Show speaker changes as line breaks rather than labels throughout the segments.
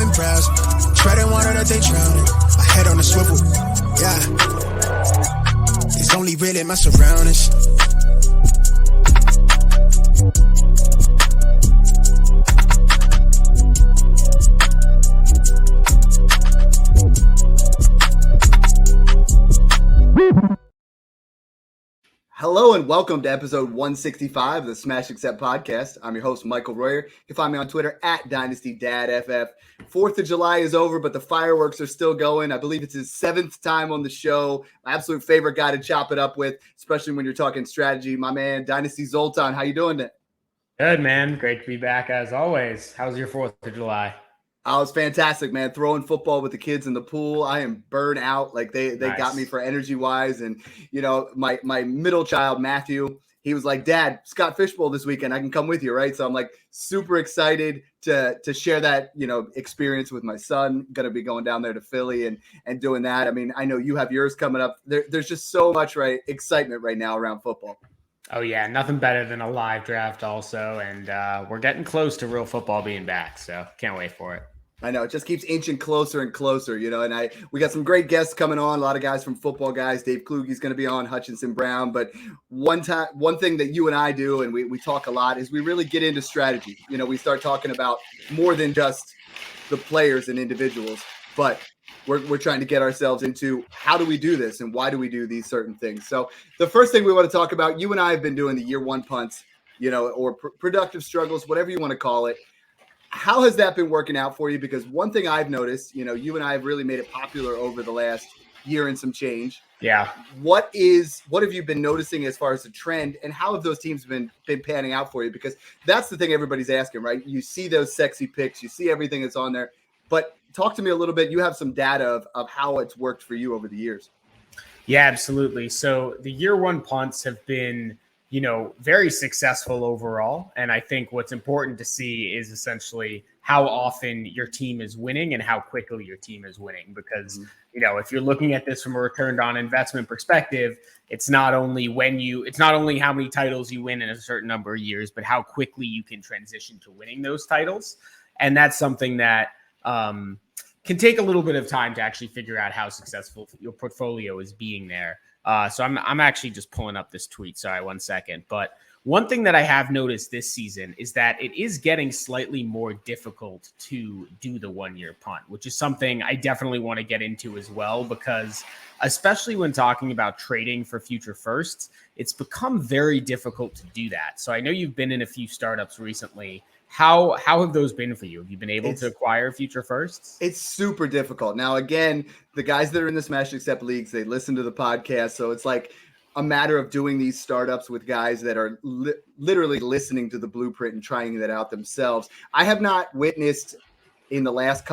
living proud. Treading water that they drowning. My head on a swivel. Yeah. It's only really my surroundings.
Hello and welcome to episode 165 of the Smash Accept podcast. I'm your host, Michael Royer. You can find me on Twitter at DynastyDadFF. 4th of July is over, but the fireworks are still going. I believe it's his 7th time on the show. My absolute favorite guy to chop it up with, especially when you're talking strategy. My man, Dynasty Zoltan. How you doing today?
Good, man. Great to be back as always. How's your 4th of July?
Oh, it's fantastic, man. Throwing football with the kids in the pool. I am burnt out. Like they
Nice.
got me for energy wise. And, you know, my middle child, Matthew, he was like, Dad, Scott Fishbowl this weekend. I can come with you. Right. So I'm like super excited to share that, you know, experience with my son. Going to be going down there to Philly and doing that. I mean, I know you have yours coming up. There's just so much excitement right now around football.
Oh, yeah. Nothing better than a live draft also. And we're getting close to real football being back. So can't wait for it.
I know it just keeps inching closer and closer, you know, and we got some great guests coming on. A lot of guys from Football Guys. Dave Kluge's going to be on, Hutchinson Brown. But one thing that you and I do, and we talk a lot, is we really get into strategy. You know, we start talking about more than just the players and individuals, but we're trying to get ourselves into how do we do this and why do we do these certain things. So the first thing we want to talk about, you and I have been doing the year one punts, you know, or productive struggles, whatever you want to call it. How has that been working out for you? Because one thing I've noticed, you know, you and I have really made it popular over the last year and some change.
Yeah.
What have you been noticing as far as the trend, and how have those teams been panning out for you? Because that's the thing everybody's asking, right? You see those sexy picks, you see everything that's on there, but talk to me a little bit. You have some data of how it's worked for you over the years.
Yeah, absolutely. So the year one punts have been, you know, very successful overall. And I think what's important to see is essentially how often your team is winning and how quickly your team is winning. Because, you know, if you're looking at this from a return on investment perspective, it's not only how many titles you win in a certain number of years, but how quickly you can transition to winning those titles. And that's something that can take a little bit of time to actually figure out how successful your portfolio is being there. So I'm actually just pulling up this tweet. Sorry, 1 second. But one thing that I have noticed this season is that it is getting slightly more difficult to do the 1 year punt, which is something I definitely want to get into as well, because especially when talking about trading for future firsts, it's become very difficult to do that. So I know you've been in a few startups recently. How have those been for you? Have you been able to acquire future firsts?
It's super difficult. Now, again, the guys that are in the Smash Accept leagues, they listen to the podcast. So it's like a matter of doing these startups with guys that are literally listening to the blueprint and trying that out themselves. I have not witnessed in the last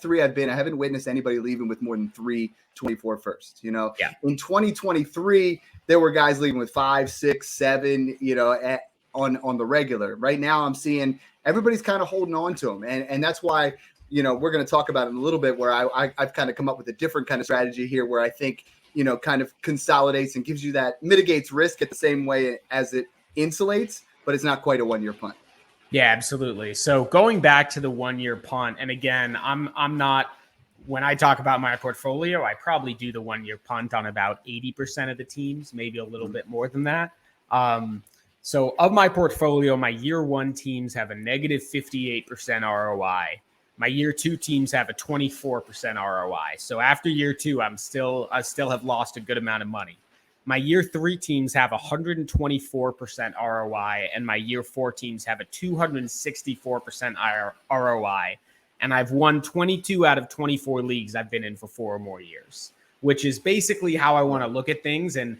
three I've been, I haven't witnessed anybody leaving with more than 324 firsts. You know, In 2023, there were guys leaving with 5, 6, 7, you know, on the regular. Right now I'm seeing everybody's kind of holding on to them. And that's why, you know, we're going to talk about it in a little bit, where I've kind of come up with a different kind of strategy here, where I think, you know, kind of consolidates and gives you that, mitigates risk at the same way as it insulates, but it's not quite a 1 year punt.
Yeah, absolutely. So going back to the 1 year punt, and again, I'm not, when I talk about my portfolio, I probably do the 1 year punt on about 80% of the teams, maybe a little bit more than that. So of my portfolio, my year one teams have a negative 58% ROI. My year two teams have a 24% ROI. So after year two, I still have lost a good amount of money. My year three teams have 124% ROI, and my year four teams have a 264% ROI. And I've won 22 out of 24 leagues I've been in for 4 or more years, which is basically how I want to look at things. And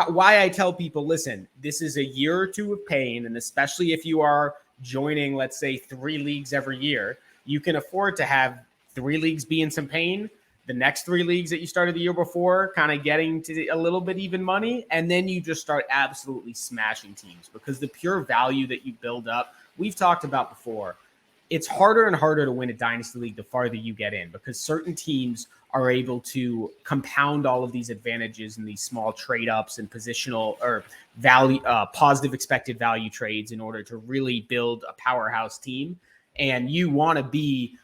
why I tell people, listen, this is a year or two of pain. And especially if you are joining, let's say, 3 leagues every year, you can afford to have 3 leagues be in some pain. The next 3 leagues that you started the year before, kind of getting to a little bit even money. And then you just start absolutely smashing teams, because the pure value that you build up, we've talked about before. It's harder and harder to win a dynasty league the farther you get in, because certain teams are able to compound all of these advantages in these small trade ups and positional or value, positive expected value trades in order to really build a powerhouse team. And you want to be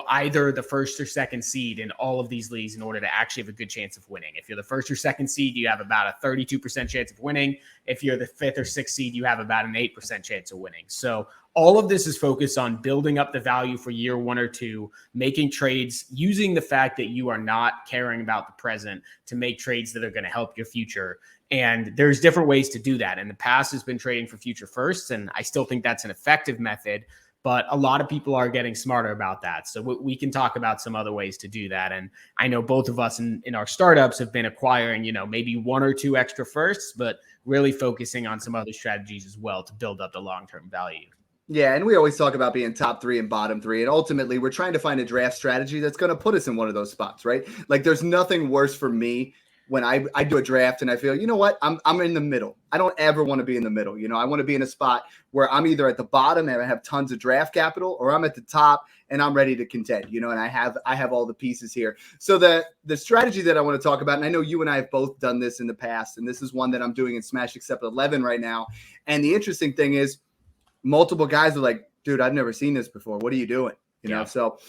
either the first or second seed in all of these leagues in order to actually have a good chance of winning. If you're the first or second seed, you have about a 32% chance of winning. If you're the fifth or sixth seed, you have about an 8% chance of winning. So all of this is focused on building up the value for year 1 or 2, making trades, using the fact that you are not caring about the present to make trades that are going to help your future. And there's different ways to do that. In the past, has been trading for future firsts, and I still think that's an effective method. But a lot of people are getting smarter about that. So we can talk about some other ways to do that. And I know both of us in our startups have been acquiring, maybe 1 or 2 extra firsts, but really focusing on some other strategies as well to build up the long-term value.
Yeah, and we always talk about being top 3 and bottom 3. And ultimately, we're trying to find a draft strategy that's going to put us in one of those spots, right? Like, there's nothing worse for me when I do a draft and I feel, you know what, I'm in the middle. I don't ever want to be in the middle. I want to be in a spot where I'm either at the bottom and I have tons of draft capital, or I'm at the top and I'm ready to contend, and I have all the pieces here. So the strategy that I want to talk about, and I know you and I have both done this in the past, and this is one that I'm doing in Smash Accept 11 right now. And the interesting thing is multiple guys are like, dude, I've never seen this before. What are you doing? So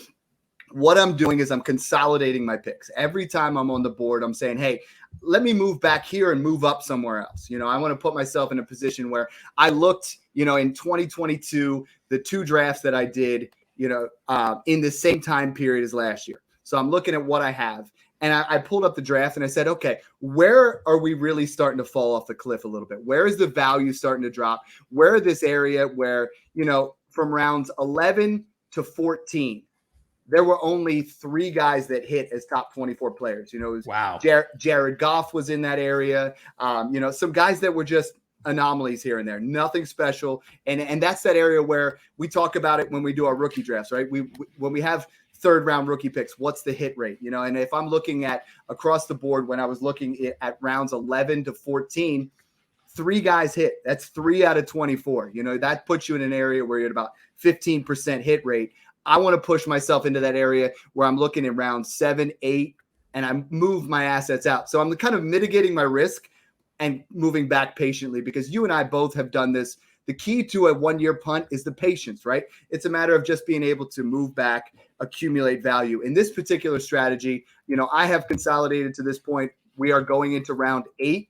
what I'm doing is I'm consolidating my picks. Every time I'm on the board, I'm saying, hey, let me move back here and move up somewhere else. I want to put myself in a position where I looked, in 2022, the 2 drafts that I did, in the same time period as last year. So I'm looking at what I have. And I pulled up the draft and I said, okay, where are we really starting to fall off the cliff a little bit? Where is the value starting to drop? Where is this area where, from rounds 11 to 14, there were only 3 guys that hit as top 24 players. It was
wow.
Jared Goff was in that area. Some guys that were just anomalies here and there, nothing special. And that's that area where we talk about it when we do our rookie drafts, right? When we have 3rd round rookie picks, what's the hit rate? And if I'm looking at across the board, when I was looking at rounds 11 to 14, 3 guys hit. That's 3 out of 24. That puts you in an area where you're at about 15% hit rate. I want to push myself into that area where I'm looking at round 7, 8, and I move my assets out. So I'm kind of mitigating my risk and moving back patiently, because you and I both have done this. The key to a 1-year punt is the patience, right? It's a matter of just being able to move back, accumulate value. In this particular strategy, I have consolidated to this point. We are going into round 8.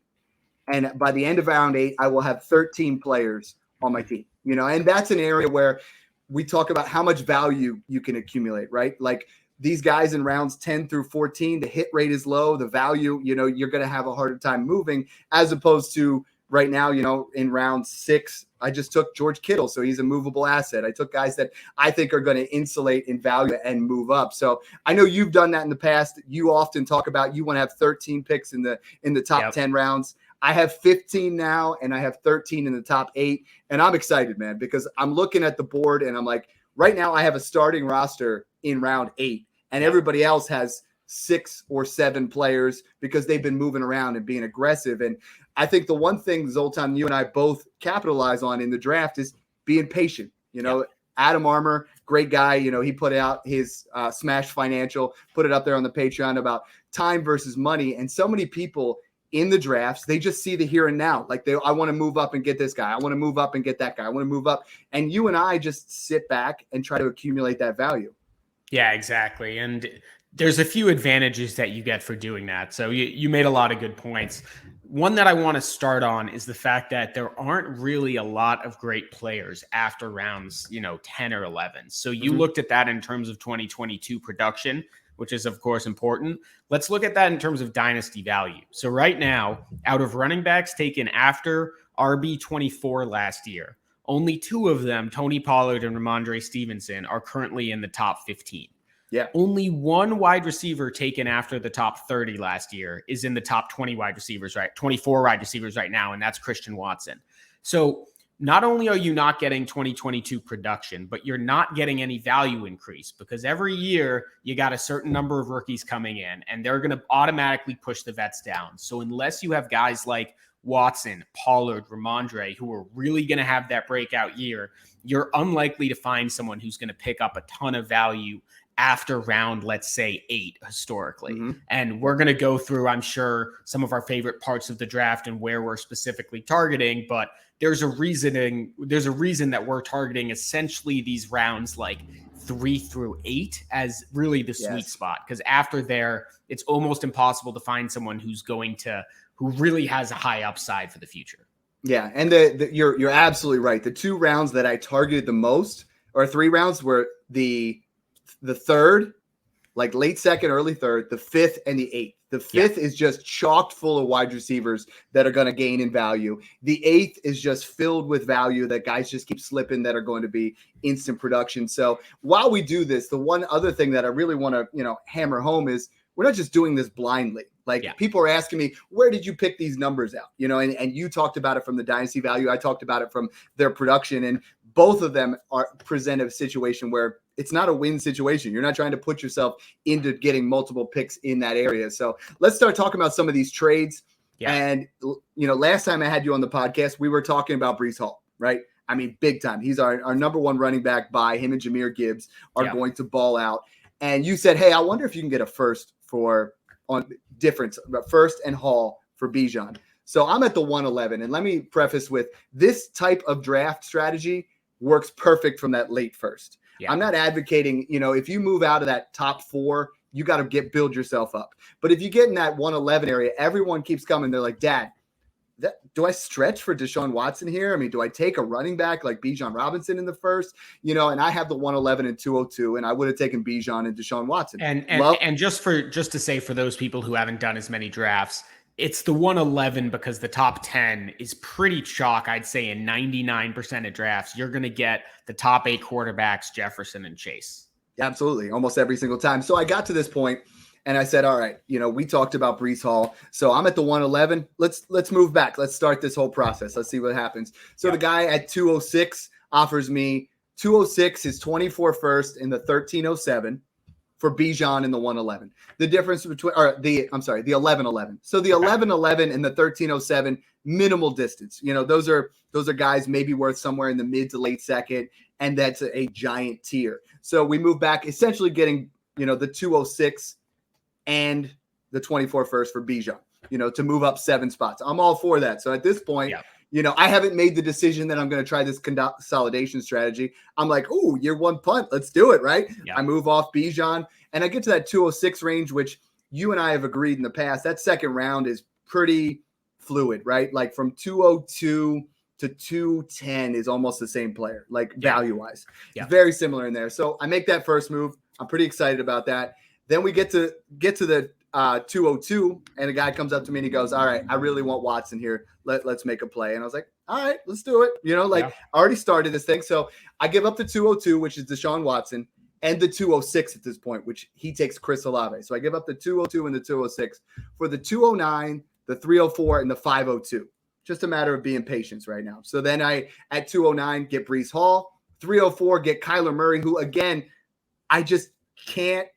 And by the end of round 8, I will have 13 players on my team, and that's an area where we talk about how much value you can accumulate, right? Like these guys in rounds 10 through 14, the hit rate is low. The value, you're going to have a harder time moving, as opposed to right now, in round 6, I just took George Kittle. So he's a movable asset. I took guys that I think are going to insulate in value and move up. So I know you've done that in the past. You often talk about you want to have 13 picks in the top 10 rounds. I have 15 now, and I have 13 in the top 8. And I'm excited, man, because I'm looking at the board and I'm like, right now I have a starting roster in round 8, and everybody else has 6 or 7 players because they've been moving around and being aggressive. And I think the one thing, Zoltan, you and I both capitalize on in the draft is being patient. Adam Armour, great guy. He put out his Smash Financial, put it up there on the Patreon about time versus money. And so many people in the drafts, they just see the here and now. Like I want to move up and get this guy. I want to move up and get that guy. I want to move up. And you and I just sit back and try to accumulate that value.
Yeah, exactly. And there's a few advantages that you get for doing that. So you made a lot of good points. One that I want to start on is the fact that there aren't really a lot of great players after rounds, 10 or 11. So you looked at that in terms of 2022 production, which is, of course, important. Let's look at that in terms of dynasty value. So right now, out of running backs taken after RB24 last year, only 2 of them, Tony Pollard and Ramondre Stevenson, are currently in the top 15.
Yeah.
Only 1 wide receiver taken after the top 30 last year is in the top 20 wide receivers, right? 24 wide receivers right now, and that's Christian Watson. So not only are you not getting 2022 production, but you're not getting any value increase, because every year you got a certain number of rookies coming in and they're going to automatically push the vets down. So unless you have guys like Watson, Pollard, Ramondre, who are really going to have that breakout year, you're unlikely to find someone who's going to pick up a ton of value after round, let's say 8 historically. And we're going to go through, I'm sure, some of our favorite parts of the draft and where we're specifically targeting, but there's a reason that we're targeting essentially these rounds like 3 through 8 as really the sweet spot, because after there, it's almost impossible to find someone who really has a high upside for the future.
Yeah, and you're absolutely right. The 2 rounds that I targeted the most, or 3 rounds, were the third, like late second, early third, the 5th, and the 8th. The 5th is just chocked full of wide receivers that are going to gain in value. The 8th is just filled with value that guys just keep slipping that are going to be instant production. So while we do this, the one other thing that I really want to, hammer home is we're not just doing this blindly. People are asking me, where did you pick these numbers out? And you talked about it from the Dynasty value. I talked about it from their production, and both of them present a situation where it's not a win situation. You're not trying to put yourself into getting multiple picks in that area. So let's start talking about some of these trades. Yeah. And, last time I had you on the podcast, we were talking about Breece Hall, right? I mean, big time. He's our number 1 running back. By him and Jahmyr Gibbs are going to ball out. And you said, hey, I wonder if you can get a first and Hall for Bijan. So I'm at the 111. And let me preface with, this type of draft strategy works perfect from that late first. Yeah. I'm not advocating, if you move out of that top 4, you got to build yourself up. But if you get in that 111 area, everyone keeps coming. They're like, Dad, do I stretch for Deshaun Watson here? I mean, do I take a running back like Bijan Robinson in the first? And I have the 111 and 202, and I would have taken Bijan and Deshaun Watson.
And just to say, for those people who haven't done as many drafts, it's the 111 because the top 10 is pretty chalk. I'd say in 99% of drafts, you're going to get the top 8 quarterbacks, Jefferson and Chase.
Absolutely. Almost every single time. So I got to this point and I said, all right, we talked about Breece Hall. So I'm at the 111. Let's move back. Let's start this whole process. Let's see what happens. So the guy at 206 offers me 206, his 24 first in the 1307. For Bijan in the 111. The difference between, the 1111. So the 1111 and the 1307, minimal distance. Those are guys maybe worth somewhere in the mid to late second, and that's a giant tier. So we move back, essentially getting, the 206 and the 24 first for Bijan, to move up 7 spots. I'm all for that. So at this point, I haven't made the decision that I'm going to try this consolidation strategy. I'm like, ooh, year 1 punt. Let's do it, right? Yeah. I move off Bijan, and I get to that 206 range, which you and I have agreed in the past. That second round is pretty fluid, right? Like from 202 to 210 is almost the same player, like value-wise. Yeah. Very similar in there. So I make that first move. I'm pretty excited about that. Then we get to the 202, and a guy comes up to me and he goes, all right, I really want Watson here. Let's make a play. And I was like, all right, let's do it. I already started this thing. So I give up the 202, which is Deshaun Watson, and the 206 at this point, which he takes Chris Olave. So I give up the 202 and the 206 for the 209, the 304, and the 502. Just a matter of being patient right now. So then I, at 209, get Breece Hall. 304, get Kyler Murray, who, again, I just can't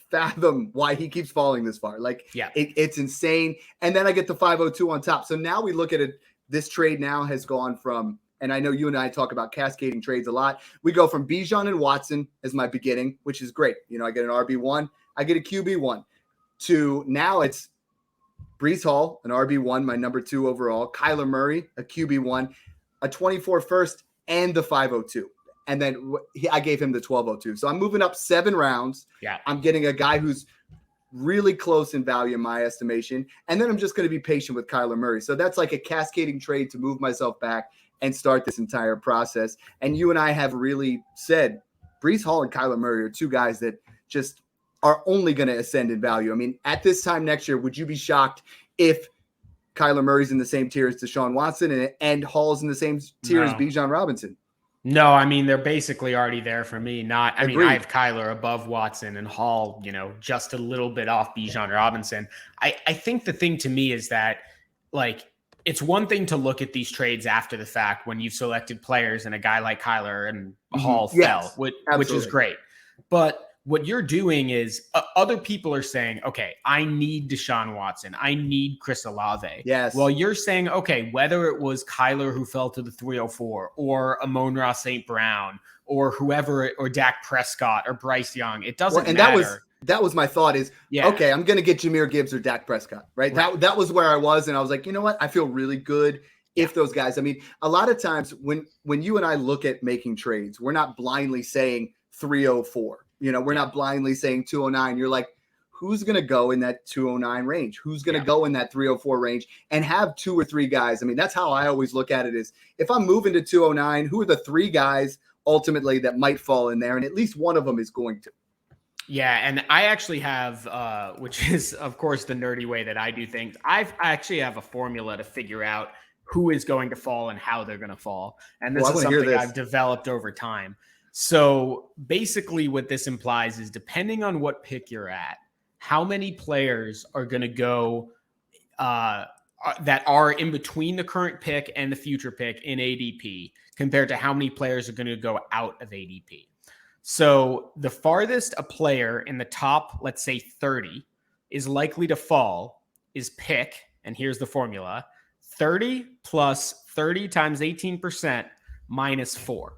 fathom why he keeps falling this far. It's insane. And then I get the 502 on top. So now we look at it. This trade now has gone from, and I know you and I talk about cascading trades a lot. We go from Bijan and Watson as my beginning, which is great. I get an RB1, I get a QB1, to now it's Breece Hall, an RB1, my number 2 overall, Kyler Murray, a QB1, a 24 first, and the 502. And then I gave him the 1202. So I'm moving up 7 rounds. Yeah. I'm getting a guy who's really close in value in my estimation. And then I'm just going to be patient with Kyler Murray. So that's like a cascading trade to move myself back and start this entire process. And you and I have really said Breece Hall and Kyler Murray are 2 guys that just are only going to ascend in value. I mean, at this time next year, would you be shocked if Kyler Murray's in the same tier as Deshaun Watson and Hall's in the same tier as Bijan Robinson?
No, I mean, they're basically already there for me. I have Kyler above Watson and Hall, just a little bit off Bijan Robinson. I think the thing to me is that, it's one thing to look at these trades after the fact when you've selected players and a guy like Kyler and Hall fell, which is great. But what you're doing is other people are saying, okay, I need Deshaun Watson. I need Chris Olave. Yes. Well, you're saying, okay, whether it was Kyler who fell to the 304 or Amon-Ra St. Brown or whoever, or Dak Prescott or Bryce Young, it doesn't matter.
That was my thought is, okay, I'm going to get Jahmyr Gibbs or Dak Prescott, right? That was where I was. And I was like, you know what? I feel really good if those guys, I mean, a lot of times when you and I look at making trades, we're not blindly saying 304. We're not blindly saying 209. You're like, who's going to go in that 209 range? Who's going to go in that 304 range and have 2 or 3 guys? I mean, that's how I always look at it is if I'm moving to 209, who are the 3 guys ultimately that might fall in there? And at least one of them is going to.
Yeah, and I actually have, which is, of course, the nerdy way that I do things. I actually have a formula to figure out who is going to fall and how they're going to fall. And this is something I've developed over time. So basically what this implies is depending on what pick you're at, how many players are going to go that are in between the current pick and the future pick in ADP compared to how many players are going to go out of ADP. So the farthest a player in the top, let's say 30, is likely to fall is pick, and here's the formula, 30 plus 30 times 18% minus 4.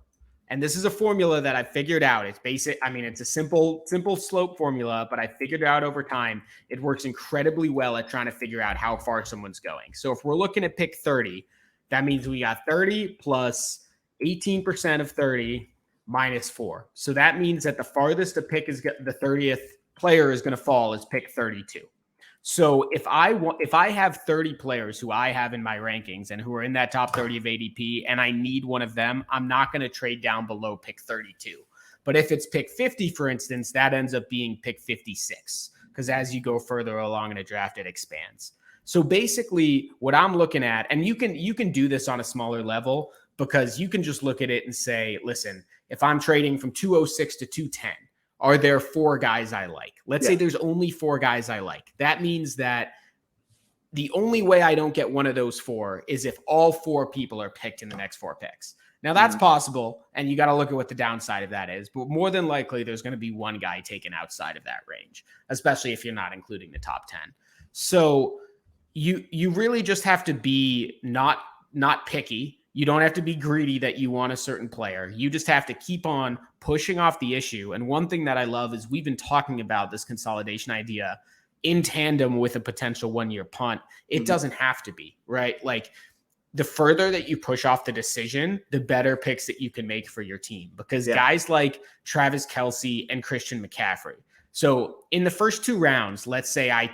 And this is a formula that I figured out. It's basic. I mean, it's a simple slope formula, but I figured it out over time. It works incredibly well at trying to figure out how far someone's going. So if we're looking at pick 30, that means we got 30 plus 18% of 30 minus 4. So that means that the farthest a pick is the 30th player is going to fall is pick 32. So if I have 30 players who I have in my rankings and who are in that top 30 of ADP and I need one of them, I'm not going to trade down below pick 32. But if it's pick 50, for instance, that ends up being pick 56 because as you go further along in a draft, it expands. So basically what I'm looking at, and you can do this on a smaller level because you can just look at it and say, listen, if I'm trading from 206 to 210, are there 4 guys I like? Let's say there's only 4 guys I like. That means that the only way I don't get one of those 4 is if all 4 people are picked in the next 4 picks. Now that's possible, and you got to look at what the downside of that is. But more than likely, there's going to be one guy taken outside of that range, especially if you're not including the top 10. So you really just have to be not picky. You don't have to be greedy that you want a certain player. You just have to keep on pushing off the issue. And one thing that I love is we've been talking about this consolidation idea in tandem with a potential 1-year punt. It doesn't have to be, right? Like the further that you push off the decision, the better picks that you can make for your team because guys like Travis Kelce and Christian McCaffrey. So in the first 2 rounds, let's say I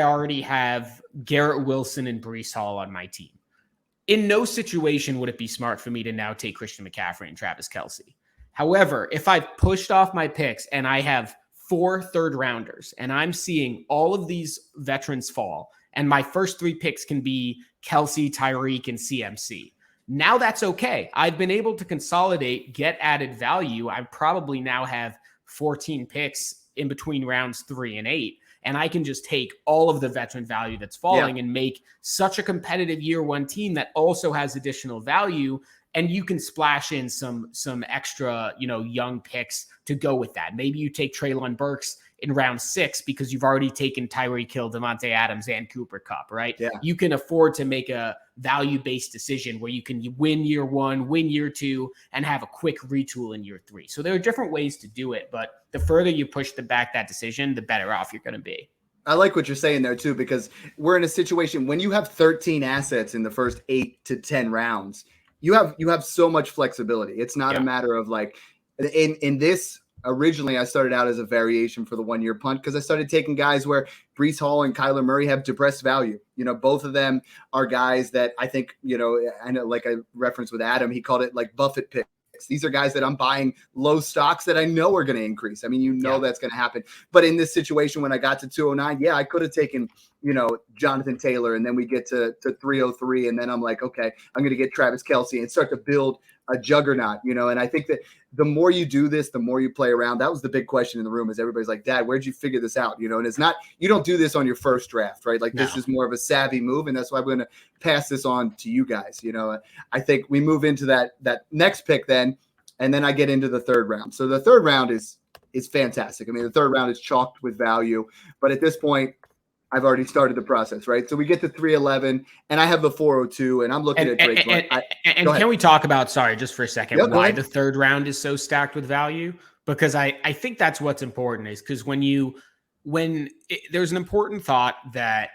already have Garrett Wilson and Breece Hall on my team. In no situation would it be smart for me to now take Christian McCaffrey and Travis Kelce. However, if I've pushed off my picks and I have 4 third-rounders and I'm seeing all of these veterans fall and my first 3 picks can be Kelce, Tyreek, and CMC, now that's okay. I've been able to consolidate, get added value. I probably now have 14 picks in between rounds 3 and 8. And I can just take all of the veteran value that's falling and make such a competitive year 1 team that also has additional value. And you can splash in some extra, young picks to go with that. Maybe you take Treylon Burks in round 6 because you've already taken Tyreek Hill, Devontae Adams, and Cooper Kupp, right? Yeah. You can afford to make a value-based decision where you can win year 1, win year 2, and have a quick retool in year 3. So there are different ways to do it, but the further you push back that decision, the better off you're going to be.
I like what you're saying there too, because we're in a situation when you have 13 assets in the first 8 to 10 rounds, you have so much flexibility. It's not a matter of like in this. Originally, I started out as a variation for the 1-year punt because I started taking guys where Breece Hall and Kyler Murray have depressed value. Both of them are guys that I think, I know, like I referenced with Adam, he called it like Buffett picks. These are guys that I'm buying low stocks that I know are going to increase. I mean, that's going to happen. But in this situation, when I got to 209, I could have taken, Jonathan Taylor, and then we get to 303. And then I'm like, okay, I'm going to get Travis Kelce and start to build a juggernaut, and I think that the more you do this, the more you play around. That was the big question in the room is everybody's like, Dad, where'd you figure this out? And it's not, you don't do this on your first draft, right? Like this is more of a savvy move. And that's why I'm going to pass this on to you guys. I think we move into that next pick then, and then I get into the 3rd round. So the 3rd round is fantastic. I mean, the 3rd round is chalked with value, but at this point, I've already started the process, right? So we get to 311, and I have the 402, and I'm looking at Drake.
And can we talk about, sorry, just for a second, why the 3rd round is so stacked with value? Because I think that's what's important is because there's an important thought that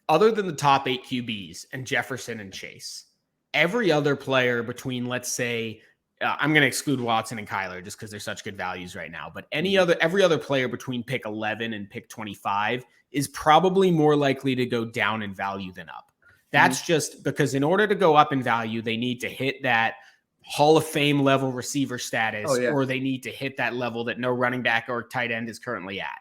other than the top 8 QBs and Jefferson and Chase, every other player between, let's say, I'm going to exclude Watson and Kyler just because they're such good values right now. But every other player between pick 11 and pick 25 is probably more likely to go down in value than up. That's just because in order to go up in value, they need to hit that Hall of Fame level receiver status, or they need to hit that level that no running back or tight end is currently at.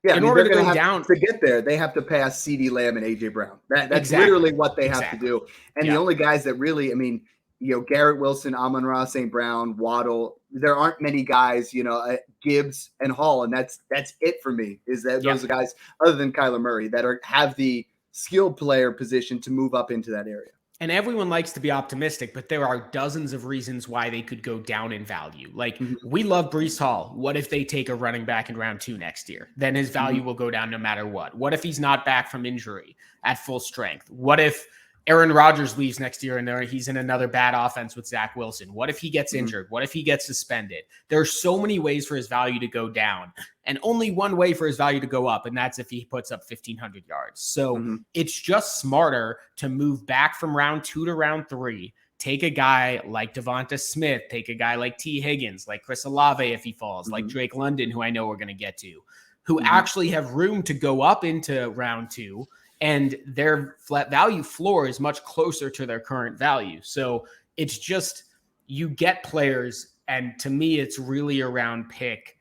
Yeah,
in order to go
down to get there, they have to pass CeeDee Lamb and AJ Brown. That's literally what they have to do. And the only guys that really, I mean, Garrett Wilson, Amon-Ra St. Brown, Waddle, there aren't many guys, Gibbs and Hall, and that's it for me. Is that those are guys other than Kyler Murray that have the skill player position to move up into that area.
And everyone likes to be optimistic, but there are dozens of reasons why they could go down in value. Like we love Breece Hall. What if they take a running back in round 2 next year? Then his value will go down no matter what. What if he's not back from injury at full strength? What if Aaron Rodgers leaves next year and he's in another bad offense with Zach Wilson? What if he gets injured? What if he gets suspended? There are so many ways for his value to go down and only one way for his value to go up. And that's if he puts up 1,500 yards. So it's just smarter to move back from round 2 to round 3. Take a guy like Devonta Smith, take a guy like T. Higgins, like Chris Olave if he falls, like Drake London, who I know we're going to get to, who actually have room to go up into round 2. And their flat value floor is much closer to their current value. So it's just, you get players. And to me, it's really around pick,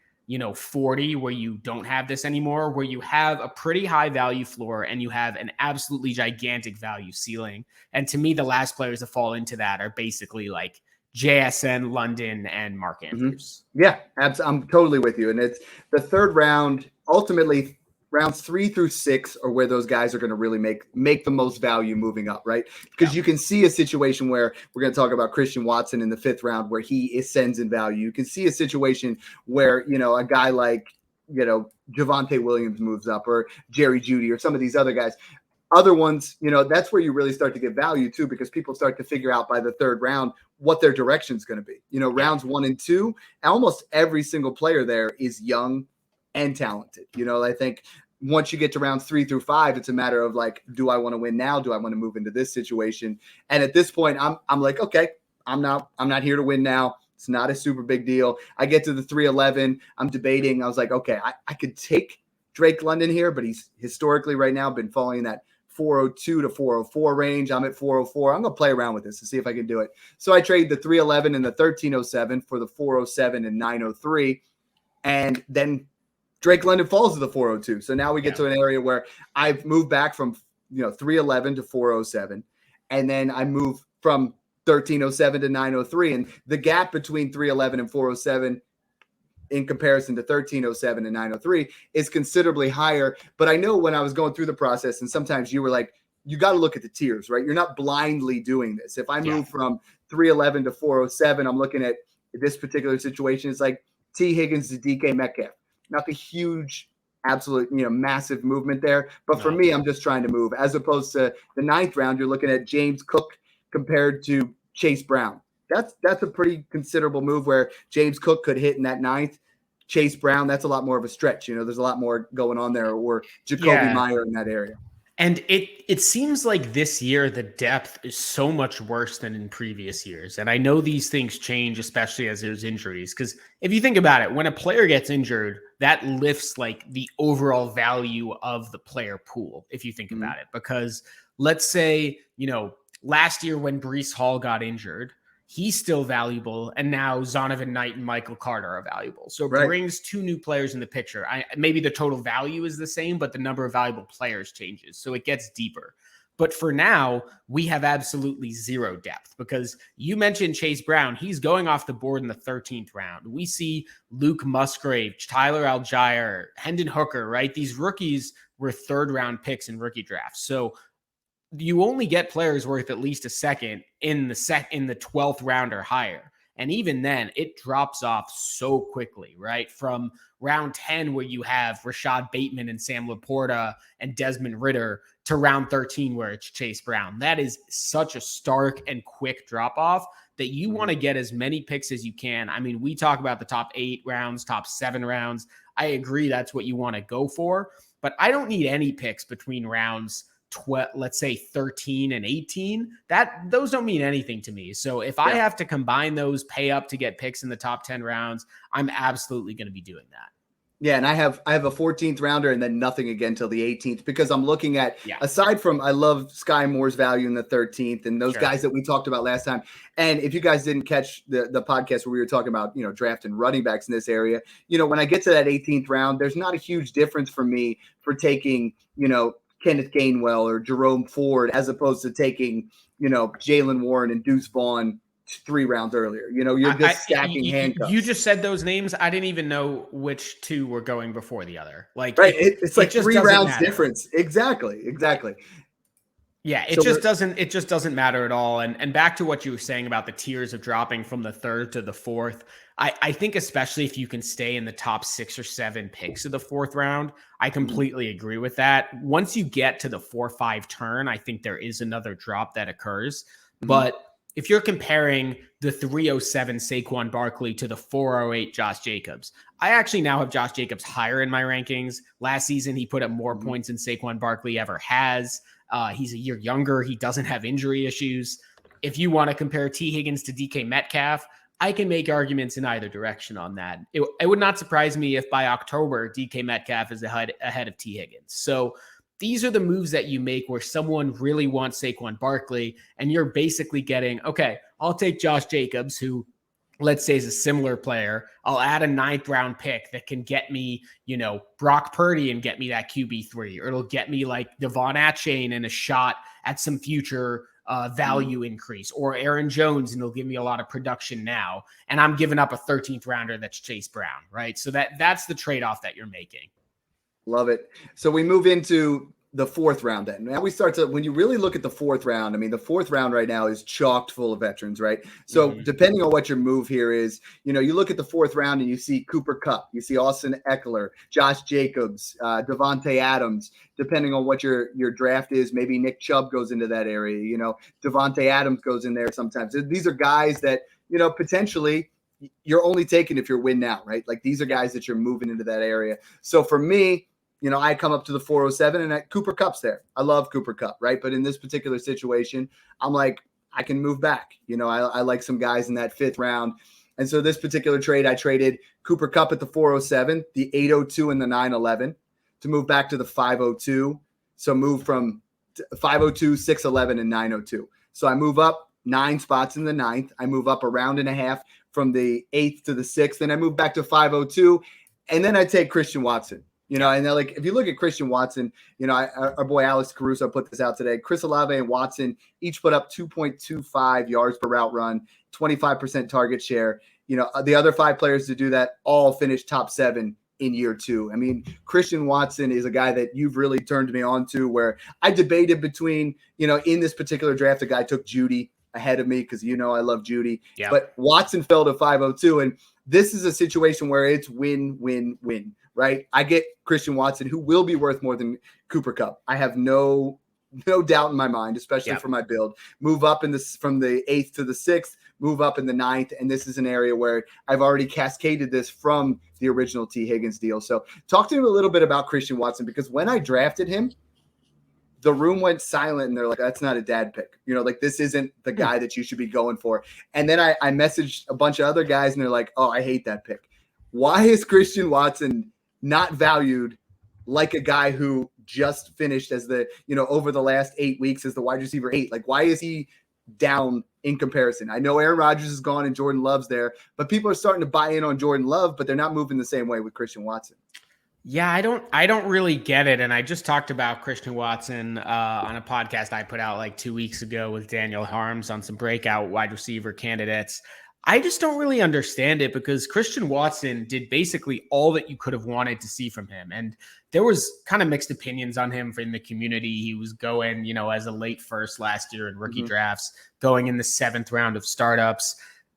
40, where you don't have this anymore, where you have a pretty high value floor and you have an absolutely gigantic value ceiling. And to me, the last players that fall into that are basically like JSN, London, and Mark Andrews.
Yeah, I'm totally with you. And it's the third round, ultimately rounds 3 through 6 are where those guys are going to really make the most value moving up, right? Because you can see a situation where we're going to talk about Christian Watson in the 5th round where he ascends in value. You can see a situation where, a guy like, Javonte Williams moves up, or Jerry Jeudy, or some of these other guys. Other ones, that's where you really start to get value too, because people start to figure out by the 3rd round what their direction is going to be. Rounds 1 and 2, almost every single player there is young and talented. I think once you get to rounds 3 through 5, it's a matter of like, do I want to win now? Do I want to move into this situation? And at this point, I'm like, okay, I'm not here to win now. It's not a super big deal. I get to the 311. I'm debating. I was like, okay, I could take Drake London here, but he's historically right now been falling in that 402 to 404 range. I'm at 404. I'm going to play around with this and see if I can do it. So I trade the 311 and the 1307 for the 407 and 903. And then Drake London falls to the 402. So now we get to an area where I've moved back from 311 to 407. And then I move from 1307 to 903. And the gap between 311 and 407 in comparison to 1307 and 903 is considerably higher. But I know when I was going through the process, and sometimes you were like, you got to look at the tiers, right? You're not blindly doing this. If I move from 311 to 407, I'm looking at this particular situation. It's like T. Higgins to DK Metcalf. Not the huge, absolute, massive movement there. But for me, I'm just trying to move. As opposed to the 9th round, you're looking at James Cook compared to Chase Brown. That's a pretty considerable move where James Cook could hit in that 9th. Chase Brown, that's a lot more of a stretch. There's a lot more going on there. Or Jacoby Meyer in that area.
And it seems like this year the depth is so much worse than in previous years. And I know these things change, especially as there's injuries. Because if you think about it, when a player gets injured, that lifts like the overall value of the player pool, if you think about it. Because let's say, last year when Breece Hall got injured, he's still valuable. And now Zonovan Knight and Michael Carter are valuable. So it brings 2 new players in the picture. Maybe the total value is the same, but the number of valuable players changes. So it gets deeper. But for now, we have absolutely zero depth because you mentioned Chase Brown. He's going off the board in the 13th round. We see Luke Musgrave, Tyler Algier, Hendon Hooker, right? These rookies were 3rd round picks in rookie drafts. So you only get players worth at least a second in the 12th round or higher. And even then it drops off so quickly, right? From round 10, where you have Rashad Bateman and Sam Laporta and Desmond Ridder, to round 13, where it's Chase Brown. That is such a stark and quick drop off that you want to get as many picks as you can. I mean, we talk about the top 8 rounds, top 7 rounds. I agree. That's what you want to go for, but I don't need any picks between rounds let's say 13 and 18, those don't mean anything to me. So if I have to combine those, pay up to get picks in the top 10 rounds, I'm absolutely going to be doing that.
Yeah, and I have a 14th rounder and then nothing again till the 18th, because I'm looking at, aside from, I love Sky Moore's value in the 13th and those guys that we talked about last time. And if you guys didn't catch the podcast where we were talking about, drafting running backs in this area, when I get to that 18th round, there's not a huge difference for me for taking, Kenneth Gainwell or Jerome Ford, as opposed to taking, Jalen Warren and Deuce Vaughn 3 rounds earlier. You're just stacking handcuffs.
You just said those names. I didn't even know which 2 were going before the other. Like,
right. It's like 3 rounds difference. Exactly.
Yeah, it just doesn't matter at all. And back to what you were saying about the tiers of dropping from the 3rd to the 4th. I think especially if you can stay in the top 6 or 7 picks of the 4th round, I completely agree with that. Once you get to the 4-5 turn, I think there is another drop that occurs. But if you're comparing the 307 Saquon Barkley to the 408 Josh Jacobs, I actually now have Josh Jacobs higher in my rankings. Last season, he put up more points than Saquon Barkley ever has. He's a year younger. He doesn't have injury issues. If you want to compare T. Higgins to DK Metcalf, I can make arguments in either direction on that. It would not surprise me if by October, DK Metcalf is ahead of T. Higgins. So these are the moves that you make where someone really wants Saquon Barkley, and you're basically getting, okay, I'll take Josh Jacobs, who let's say is a similar player. I'll add a 9th round pick that can get me, Brock Purdy and get me that QB3, or it'll get me like Devon Achane and a shot at some future value increase, or Aaron Jones, and it'll give me a lot of production now. And I'm giving up a 13th rounder that's Chase Brown, right? So that's the trade-off that you're making.
Love it. So we move into the 4th round then. Now we start to, when you really look at the 4th round, I mean, the 4th round right now is chocked full of veterans, right? So depending on what your move here is, you look at the 4th round and you see Cooper Kupp, you see Austin Eckler, Josh Jacobs, Devontae Adams. Depending on what your draft is, maybe Nick Chubb goes into that area, Devontae Adams goes in there sometimes. These are guys that, potentially you're only taking if you're win now, right? Like these are guys that you're moving into that area. So for me, I come up to the 407 and Cooper Kupp's there. I love Cooper Kupp, right? But in this particular situation, I'm like, I can move back. I like some guys in that 5th round. And so this particular trade, I traded Cooper Kupp at the 407, the 802 and the 911 to move back to the 502. So move from 502, 611, and 902. So I move up 9 spots in the 9th. I move up a round and a half from the 8th to the 6th. Then I move back to 502. And then I take Christian Watson. And they're like, if you look at Christian Watson, our boy Alex Caruso put this out today. Chris Olave and Watson each put up 2.25 yards per route run, 25% target share. The other 5 players to do that all finished top 7 in year 2. I mean, Christian Watson is a guy that you've really turned me on to, where I debated between, in this particular draft, a guy took Judy ahead of me because, I love Judy. Yeah. But Watson fell to 502. And this is a situation where it's win, win, win. Right, I get Christian Watson, who will be worth more than Cooper Kupp. I have no doubt in my mind, especially for my build. Move up from the 8th to the 6th, move up in the 9th, and this is an area where I've already cascaded this from the original T. Higgins deal. So talk to me a little bit about Christian Watson, because when I drafted him, the room went silent, and they're like, that's not a dad pick. This isn't the guy that you should be going for. And then I messaged a bunch of other guys, and they're like, oh, I hate that pick. Why is Christian Watson not valued like a guy who just finished as the, over the last 8 weeks as the wide receiver 8? Like, why is he down in comparison? I know Aaron Rodgers is gone and Jordan Love's there, but people are starting to buy in on Jordan Love, but they're not moving the same way with Christian Watson.
Yeah, I don't really get it. And I just talked about Christian Watson on a podcast I put out like 2 weeks ago with Daniel Harms on some breakout wide receiver candidates. I just don't really understand it, because Christian Watson did basically all that you could have wanted to see from him. And there was kind of mixed opinions on him from the community. He was going, as a late first last year in rookie drafts, going in the 7th round of startups.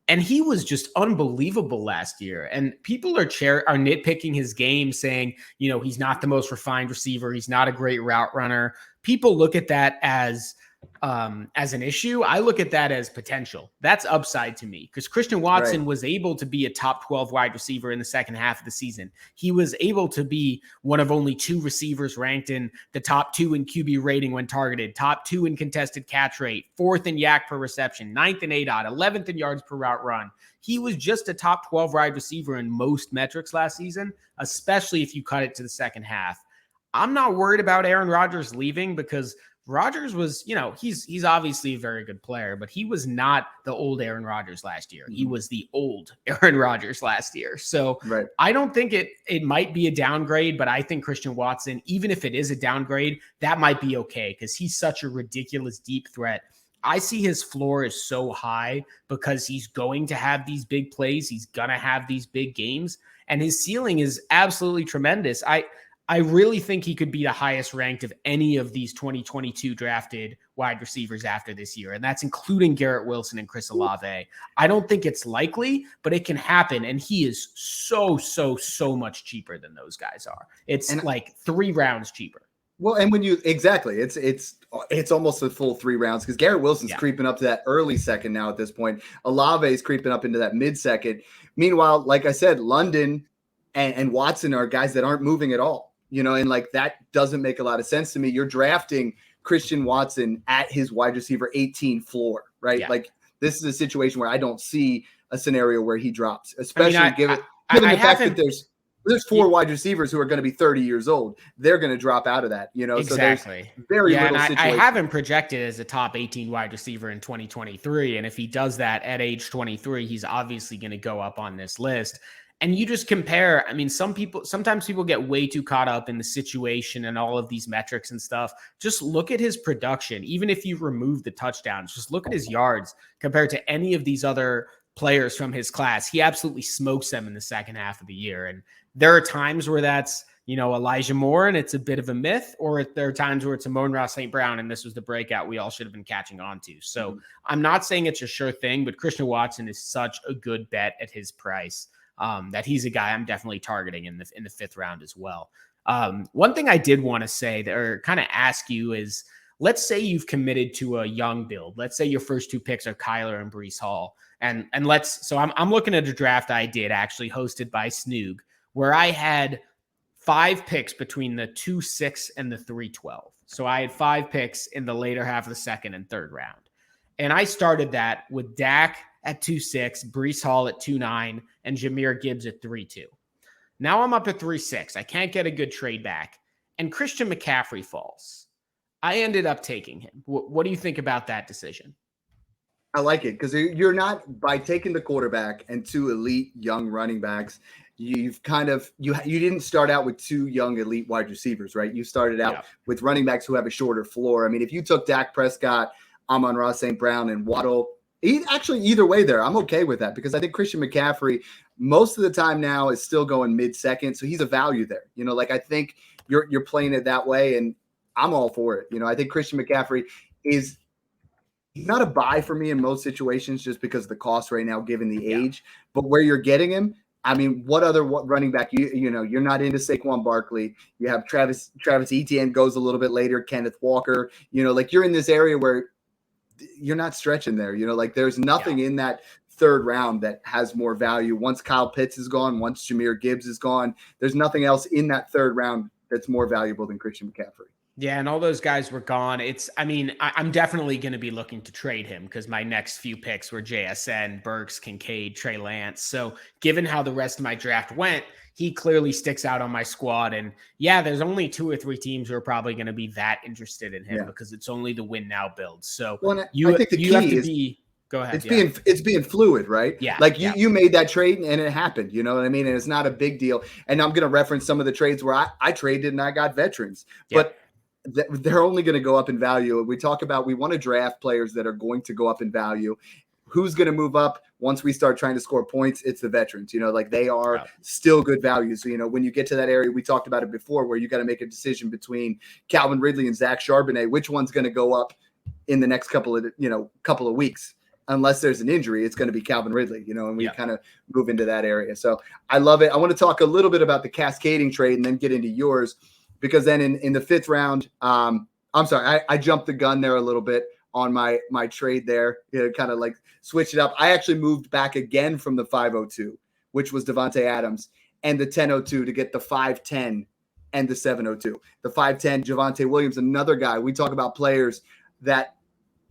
And he was just unbelievable last year. And people are nitpicking his game, saying, he's not the most refined receiver. He's not a great route runner. People look at that as as an issue. I look at that as potential. That's upside to me because Christian Watson was able to be a top 12 wide receiver in the second half of the season. He was able to be one of only 2 receivers ranked in the top 2 in QB rating when targeted, top 2 in contested catch rate, 4th in yak per reception, 9th in ADOT, 11th in yards per route run. He was just a top 12 wide receiver in most metrics last season, especially if you cut it to the second half. I'm not worried about Aaron Rodgers leaving because Rodgers was, he's obviously a very good player, but he was not the old Aaron Rodgers last year. He was the old Aaron Rodgers last year. So I don't think it might be a downgrade, but I think Christian Watson, even if it is a downgrade, that might be okay because he's such a ridiculous deep threat. I see his floor is so high because he's going to have these big plays. He's going to have these big games, and his ceiling is absolutely tremendous. I really think he could be the highest ranked of any of these 2022 drafted wide receivers after this year. And that's including Garrett Wilson and Chris Olave. I don't think it's likely, but it can happen. And he is so much cheaper than those guys are. It's like 3 rounds cheaper.
Well, and when it's almost a full 3 rounds because Garrett Wilson's creeping up to that early second now at this point. Olave is creeping up into that mid second. Meanwhile, like I said, London and Watson are guys that aren't moving at all. And like that doesn't make a lot of sense to me. You're drafting Christian Watson at his wide receiver 18 floor, right? Yeah. Like this is a situation where I don't see a scenario where he drops, especially given the fact that there's 4 wide receivers who are going to be 30 years old. They're going to drop out of that,
Exactly.
So there's very little
and
situation.
I have him projected as a top 18 wide receiver in 2023. And if he does that at age 23, he's obviously going to go up on this list. And you just compare, sometimes people get way too caught up in the situation and all of these metrics and stuff. Just look at his production. Even if you remove the touchdowns, just look at his yards compared to any of these other players from his class. He absolutely smokes them in the second half of the year. And there are times where that's, Elijah Moore and it's a bit of a myth, or there are times where it's Amon-Ra St. Brown and this was the breakout we all should have been catching on to. So I'm not saying it's a sure thing, but Christian Watson is such a good bet at his price. That he's a guy I'm definitely targeting in the 5th round as well. One thing I did want to say or kind of ask you is, let's say you've committed to a young build. Let's say your first 2 picks are Kyler and Breece Hall. And I'm looking at a draft I did actually hosted by Snoog, where I had 5 picks between the 2-6 and the 3-12. So I had 5 picks in the later half of the 2nd and 3rd round. And I started that with Dak at 2-6, Breece Hall at 2-9, and Jahmyr Gibbs at 3-2. Now I'm up at 3-6. I can't get a good trade back. And Christian McCaffrey falls. I ended up taking him. What do you think about that decision?
I like it because you're not, by taking the quarterback and 2 elite young running backs, you've kind of, you didn't start out with 2 young elite wide receivers, right? You started out with running backs who have a shorter floor. I mean, if you took Dak Prescott, Amon-Ra St. Brown, and Waddle, either way there, I'm okay with that because I think Christian McCaffrey most of the time now is still going mid-second. So he's a value there. I think you're playing it that way and I'm all for it. I think Christian McCaffrey he's not a buy for me in most situations just because of the cost right now, given the age, but where you're getting him, what other running back, you're not into Saquon Barkley. You have Travis Etienne goes a little bit later, Kenneth Walker, you're in this area where you're not stretching there, there's nothing in that 3rd round that has more value. Once Kyle Pitts is gone, once Jahmyr Gibbs is gone, there's nothing else in that 3rd round that's more valuable than Christian McCaffrey.
Yeah, and all those guys were gone. I'm definitely going to be looking to trade him because my next few picks were JSN, Burks, Kincaid, Trey Lance. So given how the rest of my draft went, he clearly sticks out on my squad. And there's only 2 or 3 teams who are probably going to be that interested in him because it's only the win now build. So
I think the key
have to be. Go ahead.
It's being fluid, right?
Yeah.
Like you made that trade and it happened. You know what I mean? And it's not a big deal. And I'm going to reference some of the trades where I traded and I got veterans, but they're only going to go up in value. We talk about we want to draft players that are going to go up in value. Who's going to move up once we start trying to score points? It's the veterans, they are still good values. So, when you get to that area, we talked about it before, where you got to make a decision between Calvin Ridley and Zach Charbonnet, which one's going to go up in the next couple of weeks. Unless there's an injury, it's going to be Calvin Ridley, and we kind of move into that area. So I love it. I want to talk a little bit about the cascading trade and then get into yours, because then in the 5th round, I'm sorry, I jumped the gun there a little bit. on my trade there. Kind of like switch it up. I actually moved back again from the 502, which was Devontae Adams, and the 1002 to get the 510 and the 702. The 510, Javonte Williams, another guy. We talk about players that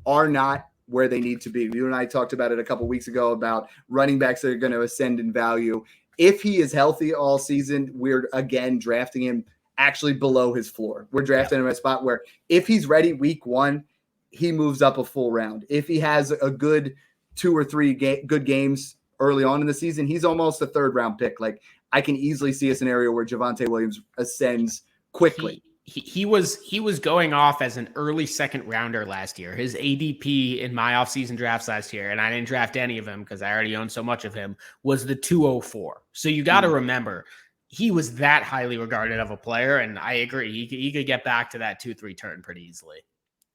are not where they need to be. You and I talked about it a couple weeks ago about running backs that are going to ascend in value. If he is healthy all season, we're again drafting him actually below his floor. We're drafting him at a spot where if he's ready week 1, he moves up a full round. If he has a good 2 or 3 good games early on in the season, he's almost a 3rd round pick. Like, I can easily see a scenario where Javonte Williams ascends quickly.
He was going off as an early 2nd rounder last year. His ADP in my offseason drafts last year, and I didn't draft any of him because I already owned so much of him, was the 204. So you got to remember, he was that highly regarded of a player, and I agree. He could get back to that 2-3 turn pretty easily.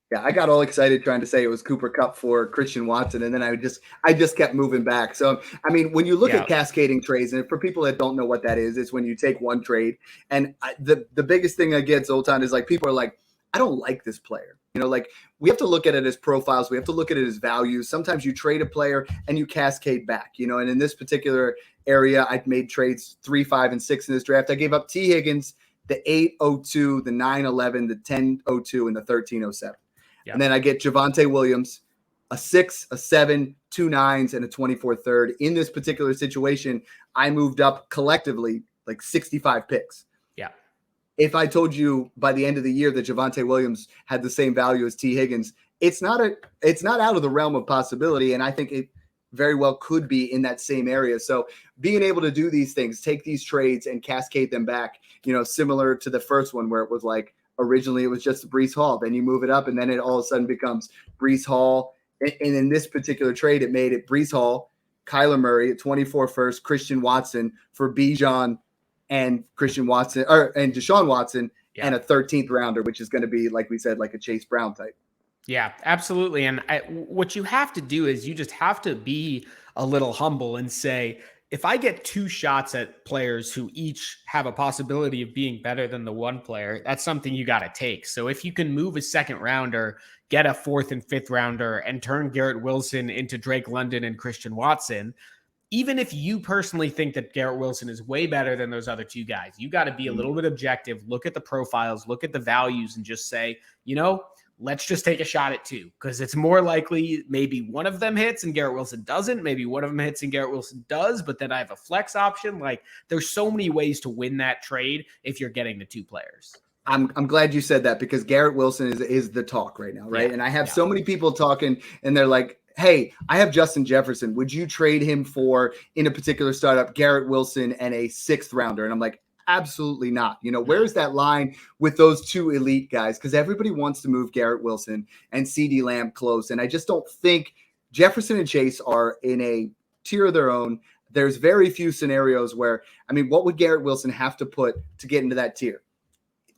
Yeah, I got all excited trying to say it was Cooper Kupp for Christian Watson, and then I just kept moving back. So, I mean, when you look at cascading trades, and for people that don't know what that is, it's when you take one trade. And the biggest thing against Zoltan is like people are like, I don't like this player. Like we have to look at it as profiles. We have to look at it as values. Sometimes you trade a player and you cascade back, and in this particular area, I've made trades 3, 5, and 6 in this draft. I gave up T. Higgins, the 802, the 911, the 1002, and the 1307. Yep. And then I get Javonte Williams, a 6, a 7, 2 9s, and a 24 third. In this particular situation, I moved up collectively like 65 picks.
Yeah.
If I told you by the end of the year that Javonte Williams had the same value as T. Higgins, it's not out of the realm of possibility. And I think it very well could be in that same area. So being able to do these things, take these trades and cascade them back, similar to the first one where it was like, originally, it was just Breece Hall. Then you move it up, and then it all of a sudden becomes Breece Hall. And in this particular trade, it made it Breece Hall, Kyler Murray at 24 first, Christian Watson for Bijan and Christian Watson and Deshaun Watson, and a 13th rounder, which is going to be, like we said, like a Chase Brown type.
Yeah, absolutely. And what you have to do is you just have to be a little humble and say, if I get 2 shots at players who each have a possibility of being better than the one player, that's something you got to take. So if you can move a 2nd rounder, get a 4th and 5th rounder, and turn Garrett Wilson into Drake London and Christian Watson, even if you personally think that Garrett Wilson is way better than those other 2 guys, you got to be a little bit objective, look at the profiles, look at the values, and just say, let's just take a shot at 2, because it's more likely maybe one of them hits and Garrett Wilson doesn't. Maybe one of them hits and Garrett Wilson does, but then I have a flex option. Like, there's so many ways to win that trade if you're getting the 2 players.
I'm glad you said that, because Garrett Wilson is the talk right now, right? Yeah, and I have so many people talking, and they're like, hey, I have Justin Jefferson. Would you trade him for, in a particular startup, Garrett Wilson and a 6th rounder? And I'm like, absolutely not. Where's that line with those 2 elite guys? Because everybody wants to move Garrett Wilson and CeeDee Lamb close. And I just don't think Jefferson and Chase are in a tier of their own. There's very few scenarios where, what would Garrett Wilson have to put to get into that tier?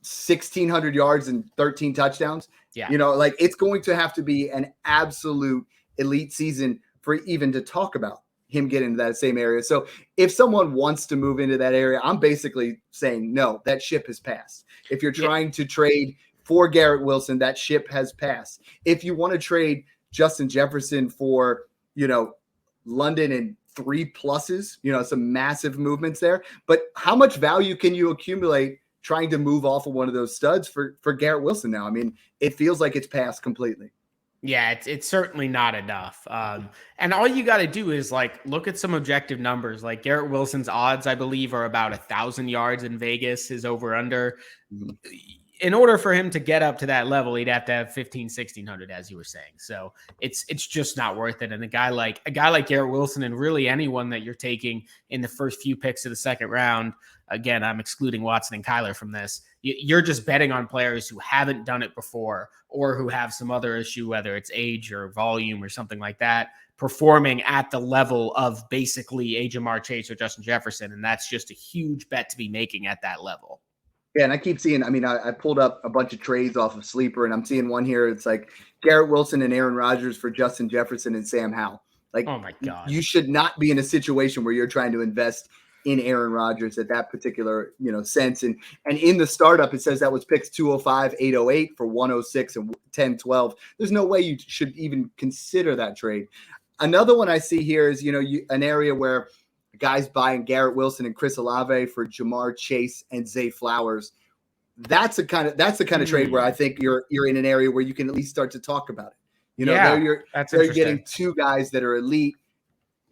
1,600 yards and 13 touchdowns.
Yeah.
It's going to have to be an absolute elite season for even to talk about him get into that same area. So if someone wants to move into that area, I'm basically saying, no, that ship has passed. If you're trying to trade for Garrett Wilson, that ship has passed. If you want to trade Justin Jefferson for, London and 3 pluses, some massive movements there, but how much value can you accumulate trying to move off of one of those studs for Garrett Wilson now? It feels like it's passed completely.
Yeah, it's certainly not enough. And all you got to do is look at some objective numbers. Like Garrett Wilson's odds, I believe, are about 1,000 yards in Vegas, his over under. Mm-hmm. In order for him to get up to that level, he'd have to have 1,600, as you were saying. So it's just not worth it. And a guy like Garrett Wilson, and really anyone that you're taking in the first few picks of the 2nd round, again, I'm excluding Watson and Kyler from this. You're just betting on players who haven't done it before, or who have some other issue, whether it's age or volume or something like that, performing at the level of basically a Jamar Chase or Justin Jefferson. And that's just a huge bet to be making at that level.
Yeah, and I keep seeing, I pulled up a bunch of trades off of Sleeper, and I'm seeing one here. It's like Garrett Wilson and Aaron Rodgers for Justin Jefferson and Sam Howell. Like,
oh my God.
You should not be in a situation where you're trying to invest in Aaron Rodgers at that particular, sense. And in the startup, it says that was picks 205, 808 for 106 and 1012. There's no way you should even consider that trade. Another one I see here is, an area where guys buying Garrett Wilson and Chris Olave for Jamar Chase and Zay Flowers. That's the kind of trade where I think you're in an area where you can at least start to talk about it. They're getting two guys that are elite,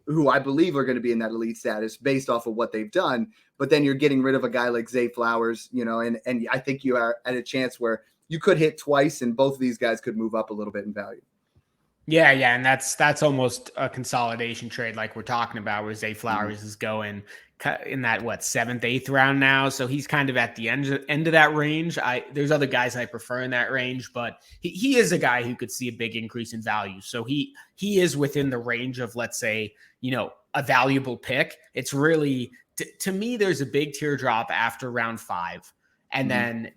who I believe are going to be in that elite status based off of what they've done. But then you're getting rid of a guy like Zay Flowers, and I think you are at a chance where you could hit twice, and both of these guys could move up a little bit in value.
Yeah, and that's almost a consolidation trade like we're talking about, where Zay Flowers is going in that 7th, 8th round now. So he's kind of at the end of that range. There's other guys I prefer in that range, but he is a guy who could see a big increase in value. So he is within the range of, let's say, a valuable pick. It's really to me, there's a big teardrop after round 5, and then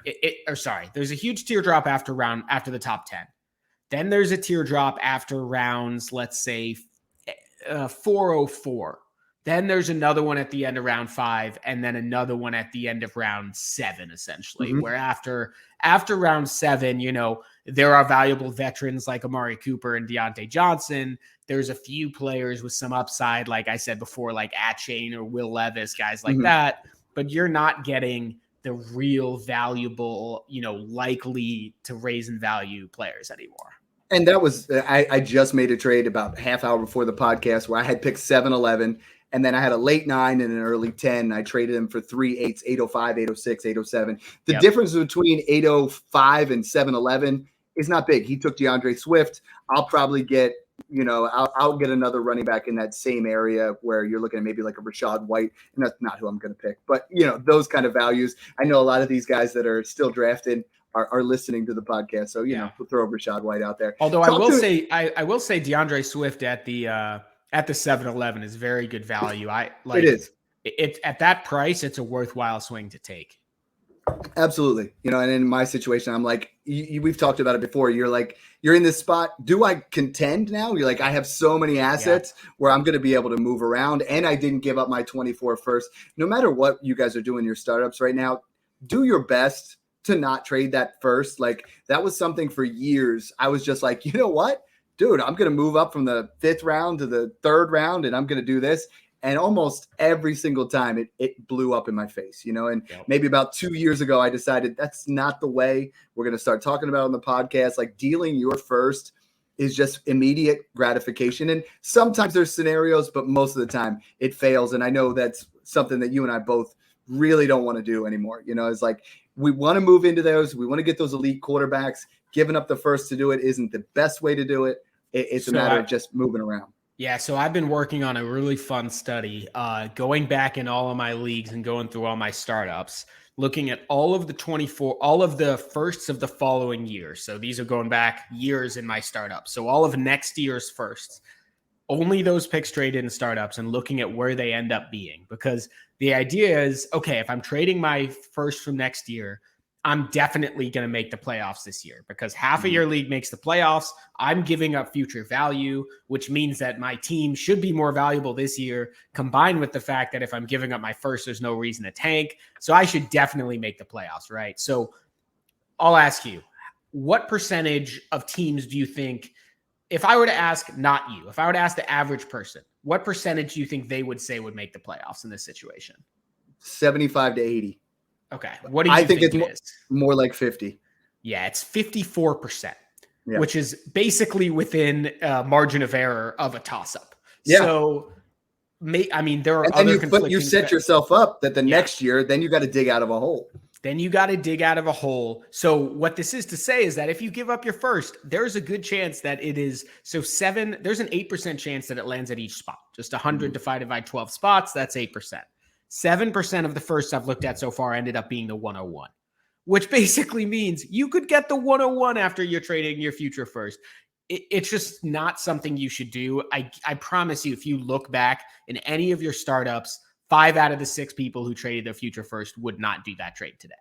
there's a huge teardrop after the top 10. Then there's a teardrop after rounds, let's say 404. Then there's another one at the end of round 5, and then another one at the end of round 7, essentially, where after round 7, there are valuable veterans like Amari Cooper and Deontay Johnson. There's a few players with some upside, like I said before, like Achane or Will Levis, guys like that. But you're not getting the real valuable, likely to raise in value players anymore.
And that was, I just made a trade about a half hour before the podcast where I had picked 7-11, and then I had a late 9 and an early 10. I traded them for 3 8s, 805, 806, 807. The difference between 805 and 7-11 is not big. He took DeAndre Swift. I'll probably get, I'll get another running back in that same area where you're looking at maybe like a Rashad White, and that's not who I'm going to pick. But, those kind of values. I know a lot of these guys that are still drafted are listening to the podcast. So, we'll throw Rashad White out there.
Although I will say DeAndre Swift at the 7-11 is very good value.
It is.
It at that price, it's a worthwhile swing to take.
Absolutely. And in my situation, I'm like, we've talked about it before. You're like, you're in this spot. Do I contend now? You're like, I have so many assets where I'm going to be able to move around, and I didn't give up my 24 first. No matter what you guys are doing your startups right now, do your best to not trade that first. Like, that was something for years. I was just like, you know what, dude, I'm going to move up from the 5th round to the 3rd round, and I'm going to do this. And almost every single time it blew up in my face, and maybe about 2 years ago, I decided that's not the way we're going to start talking about on the podcast. Like, dealing your first is just immediate gratification. And sometimes there's scenarios, but most of the time it fails. And I know that's something that you and I both really don't want to do anymore. It's like, we want to move into those. We want to get those elite quarterbacks. Giving up the first to do it isn't the best way to do it. It's a matter of just moving around.
Yeah, so I've been working on a really fun study, going back in all of my leagues and going through all my startups, looking at all of the firsts of the following year. So these are going back years in my startup. So all of next year's firsts, only those picks traded in startups, and looking at where they end up being. Because the idea is, okay, if I'm trading my first from next year, I'm definitely going to make the playoffs this year, because half of your league makes the playoffs. I'm giving up future value, which means that my team should be more valuable this year, combined with the fact that if I'm giving up my first, there's no reason to tank. So I should definitely make the playoffs, right? So I'll ask you, what percentage of teams do you think, if I were to ask, not you, if I were to ask the average person, what percentage do you think they would say would make the playoffs in this situation?
75 to 80.
Okay. What do you think
it's more like 50?
Yeah, it's 54%, which is basically within margin of error of a toss-up. Yeah. So, there are other conflicting.
But you set yourself up that the next year, then you got to dig out of a hole. So what this is to say is that if you give up your first, there's a good chance that it is. So there's an 8% chance that it lands at each spot. Just 100 divided by 12 spots, that's 8%. 7% of the firsts I've looked at so far ended up being the 101, which basically means you could get the 101 after you're trading your future first. It's just not something you should do. I promise you, if you look back in any of your startups, 5 out of the 6 people who traded their future first would not do that trade today.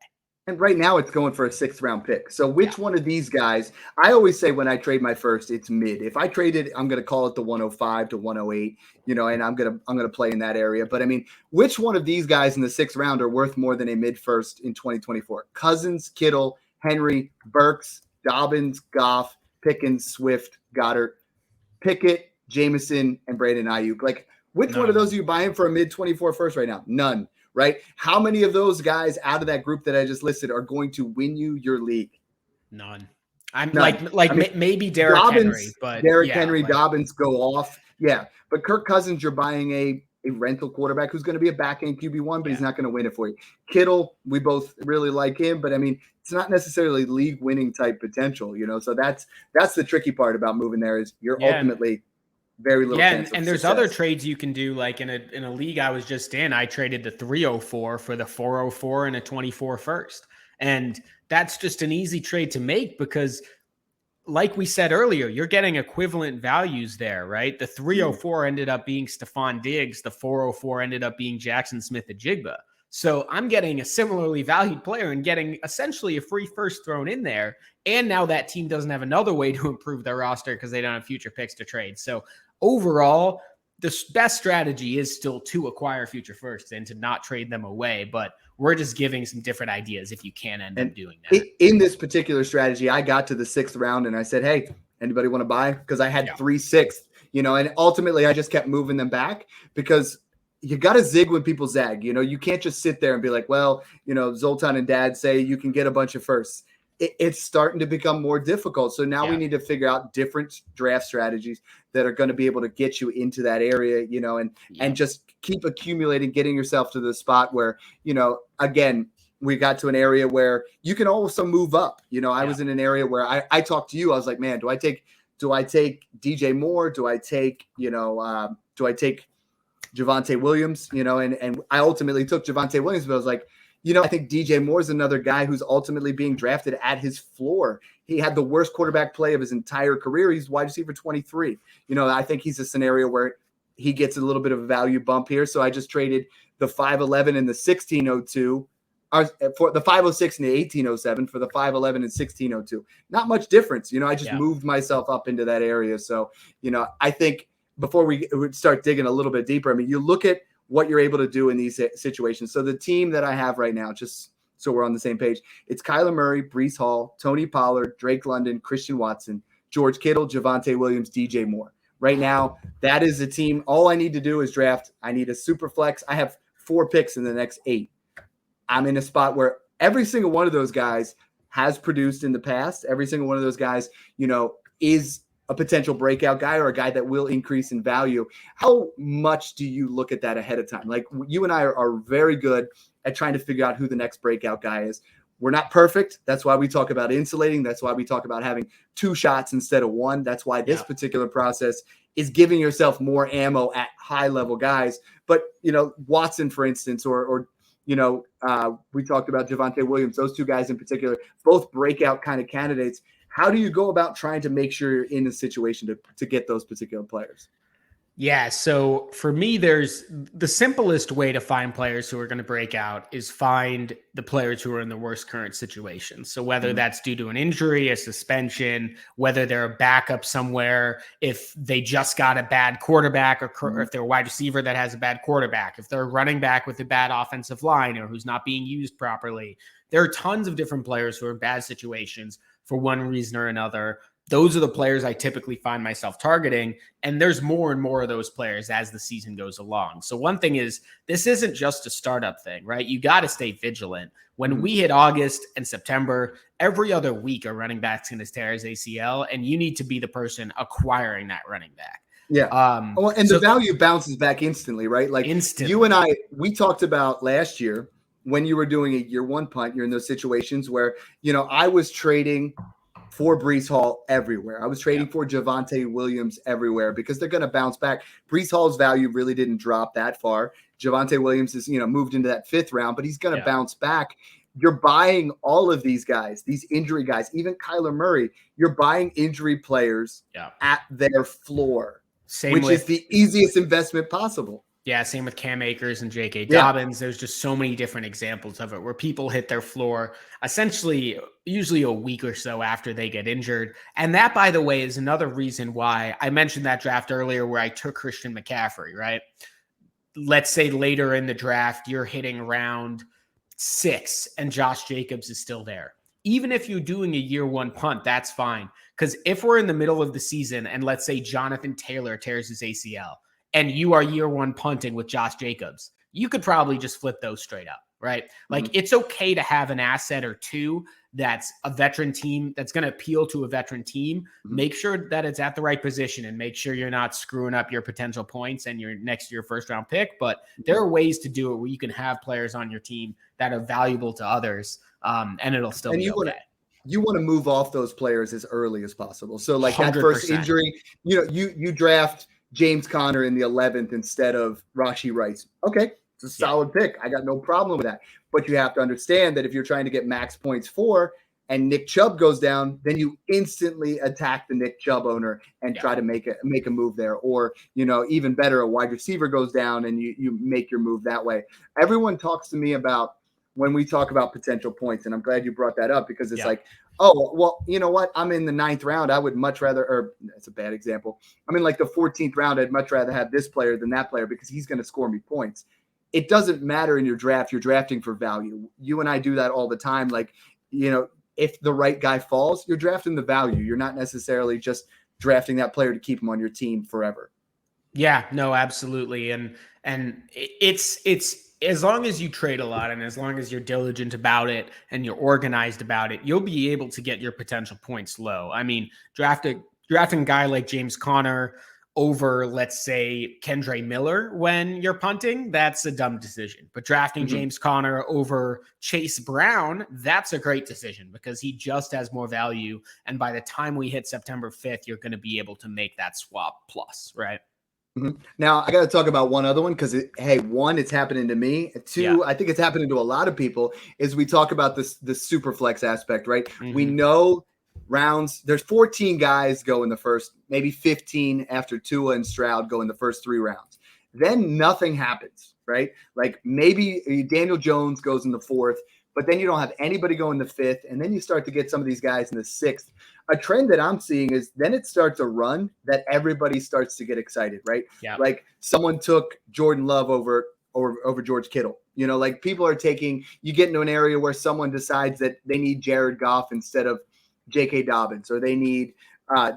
And right now it's going for a 6th-round pick. So which one of these guys, I always say when I trade my first, it's mid. If I traded, I'm going to call it the 105 to 108, and I'm going to play in that area. But I mean, which one of these guys in the 6th round are worth more than a mid first in 2024? Cousins, Kittle, Henry, Burks, Dobbins, Goff, Pickens, Swift, Goddard, Pickett, Jameson, and Brandon Ayuk. Like, which one of those are you buying for a mid 24 first right now? None. Right? How many of those guys out of that group that I just listed are going to win you your league?
None. None.
I mean,
maybe Derrick Henry, but
Derrick Henry, Dobbins go off. Yeah. But Kirk Cousins, you're buying a rental quarterback who's going to be a back-end QB1, but he's not going to win it for you. Kittle, we both really like him, but I mean, it's not necessarily league-winning type potential, So that's the tricky part about moving there is you're ultimately very little chance
and there's other trades you can do. Like in a league I was just in, I traded the 304 for the 404 and a 24 first. And that's just an easy trade to make because like we said earlier, you're getting equivalent values there, right? The 304 ended up being Stephon Diggs. The 404 ended up being Jackson Smith-Njigba. So I'm getting a similarly valued player and getting essentially a free first thrown in there. And now that team doesn't have another way to improve their roster because they don't have future picks to trade. So overall, the best strategy is still to acquire future firsts and to not trade them away. But we're just giving some different ideas if you can end up doing that.
In this particular strategy, I got to the 6th round and I said, hey, anybody want to buy? Because I had 3 6th, and ultimately I just kept moving them back because you got to zig when people zag. You can't just sit there and be like, well, Zoltan and Dad say you can get a bunch of firsts. It's starting to become more difficult. So now we need to figure out different draft strategies that are going to be able to get you into that area, and just keep accumulating, getting yourself to the spot where, again, we got to an area where you can also move up. I was in an area where I talked to you. I was like, man, do I take DJ Moore? Do I take Javonte Williams? And I ultimately took Javonte Williams, but I was like, I think DJ Moore is another guy who's ultimately being drafted at his floor. He had the worst quarterback play of his entire career. He's wide receiver 23. I think he's a scenario where he gets a little bit of a value bump here. So I just traded the 5'11 and the 1602 for the 506 and the 1807 for the 5'11 and 1602. Not much difference. I just moved myself up into that area. So, I think before we would start digging a little bit deeper, I mean, you look at what you're able to do in these situations. So the team that I have right now, just so we're on the same page, it's Kyler Murray, Breece Hall, Tony Pollard, Drake London, Christian Watson, George Kittle, Javonte Williams, DJ Moore. Right now, that is the team. All I need to do is draft. I need a super flex. I have 4 picks in the next 8. I'm in a spot where every single one of those guys has produced in the past. Every single one of those guys, is a potential breakout guy or a guy that will increase in value. How much do you look at that ahead of time? Like you and I are very good at trying to figure out who the next breakout guy is. We're not perfect. That's why we talk about insulating. That's why we talk about having 2 shots instead of 1. That's why this particular process is giving yourself more ammo at high level guys. But, Watson, for instance, or we talked about Javonte Williams, those 2 guys in particular, both breakout kind of candidates. How do you go about trying to make sure you're in a situation to get those particular players?
Yeah. So for me, there's the simplest way to find players who are going to break out is find the players who are in the worst current situation. So whether that's due to an injury, a suspension, whether they're a backup somewhere, if they just got a bad quarterback or if they're a wide receiver that has a bad quarterback, if they're a running back with a bad offensive line or who's not being used properly, there are tons of different players who are in bad situations for one reason or another. Those are the players I typically find myself targeting. And there's more and more of those players as the season goes along. So one thing is, this isn't just a startup thing, right? You got to stay vigilant. When we hit August and September, every other week a running back's going to tear his ACL, and you need to be the person acquiring that running back.
Yeah. The value bounces back instantly, right? Like instantly. You and I, we talked about last year when you were doing a year 1 punt, you're in those situations where, I was trading for Breece Hall everywhere. I was trading for Javonte Williams everywhere because they're going to bounce back. Breece Hall's value really didn't drop that far. Javonte Williams is, moved into that 5th round, but he's going to bounce back. You're buying all of these guys, these injury guys, even Kyler Murray. You're buying injury players at their floor, which is the easiest investment possible.
Yeah, same with Cam Akers and J.K.
Yeah.
Dobbins. There's just so many different examples of it where people hit their floor essentially usually a week or so after they get injured. And that, by the way, is another reason why I mentioned that draft earlier where I took Christian McCaffrey, right? Let's say later in the draft, you're hitting round 6 and Josh Jacobs is still there. Even if you're doing a year one punt, that's fine. Because if we're in the middle of the season and let's say Jonathan Taylor tears his ACL, and you are year one punting with Josh Jacobs, you could probably just flip those straight up, right? Like it's okay to have an asset or two that's a veteran team that's going to appeal to a veteran team. Make sure that it's at the right position and make sure you're not screwing up your potential points and your next year first round pick. But there are ways to do it where you can have players on your team that are valuable to others, and it'll still be okay.
You want to move off those players as early as possible. So like that first
100%.
injury, you draft James Conner in the 11th instead of Rashee Rice. Okay, it's a solid pick. I got no problem with that. But you have to understand that if you're trying to get max points for and Nick Chubb goes down, then you instantly attack the Nick Chubb owner and try to make a move there. Or, even better, a wide receiver goes down and you make your move that way. Everyone talks to me about when we talk about potential points, and I'm glad you brought that up because it's like, oh, well, you know what? I'm in the 9th round. I would much rather, or that's a bad example. I'm in like the 14th round. I'd much rather have this player than that player because he's going to score me points. It doesn't matter in your draft. You're drafting for value. You and I do that all the time. Like, if the right guy falls, you're drafting the value. You're not necessarily just drafting that player to keep him on your team forever.
Yeah, no, absolutely. And it's as long as you trade a lot and as long as you're diligent about it and you're organized about it, you'll be able to get your potential points low. I mean, drafting a guy like James Conner over, let's say, Kendre Miller when you're punting, that's a dumb decision. But drafting James Conner over Chase Brown, that's a great decision because he just has more value. And by the time we hit September 5th, you're going to be able to make that swap plus, right?
Now, I got to talk about one other one because, one, it's happening to me. Two, I think it's happening to a lot of people, is we talk about the super flex aspect, right? We know rounds, there's 14 guys go in the first, maybe 15 after Tua and Stroud go in the first 3 rounds. Then nothing happens, right? Like maybe Daniel Jones goes in the 4th, but then you don't have anybody go in the 5th, and then you start to get some of these guys in the 6th. A trend that I'm seeing is then it starts a run that everybody starts to get excited, right?
Yeah.
Like someone took Jordan Love over George Kittle. Like people are you get into an area where someone decides that they need Jared Goff instead of J.K. Dobbins, or they need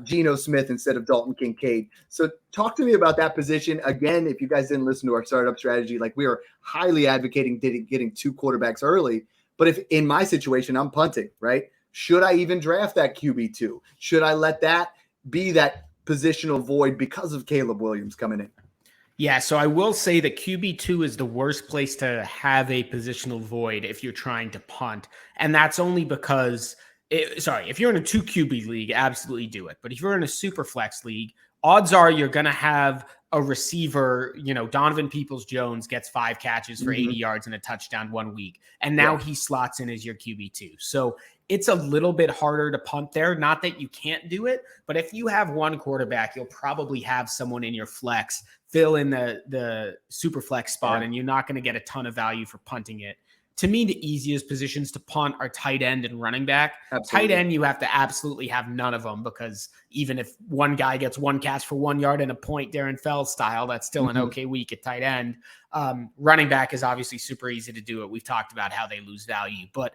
Geno Smith instead of Dalton Kincaid. So talk to me about that position. Again, if you guys didn't listen to our startup strategy, like we are highly advocating getting 2 quarterbacks early. But if in my situation, I'm punting, right? Should I even draft that QB2? Should I let that be that positional void because of Caleb Williams coming in?
Yeah, so I will say that QB2 is the worst place to have a positional void if you're trying to punt. And that's only because, if you're in a 2 QB league, absolutely do it. But if you're in a super flex league, odds are you're going to have a receiver, Donovan Peoples-Jones gets 5 catches for 80 yards and a touchdown 1 week. And now he slots in as your QB2. So it's a little bit harder to punt there. Not that you can't do it, but if you have one quarterback, you'll probably have someone in your flex fill in the super flex spot, and you're not going to get a ton of value for punting it. To me, the easiest positions to punt are tight end and running back. Absolutely. Tight end, you have to absolutely have none of them because even if one guy gets 1 catch for 1 yard and a point, Darren Fells style, that's still an okay week at tight end. Running back is obviously super easy to do it. We've talked about how they lose value, but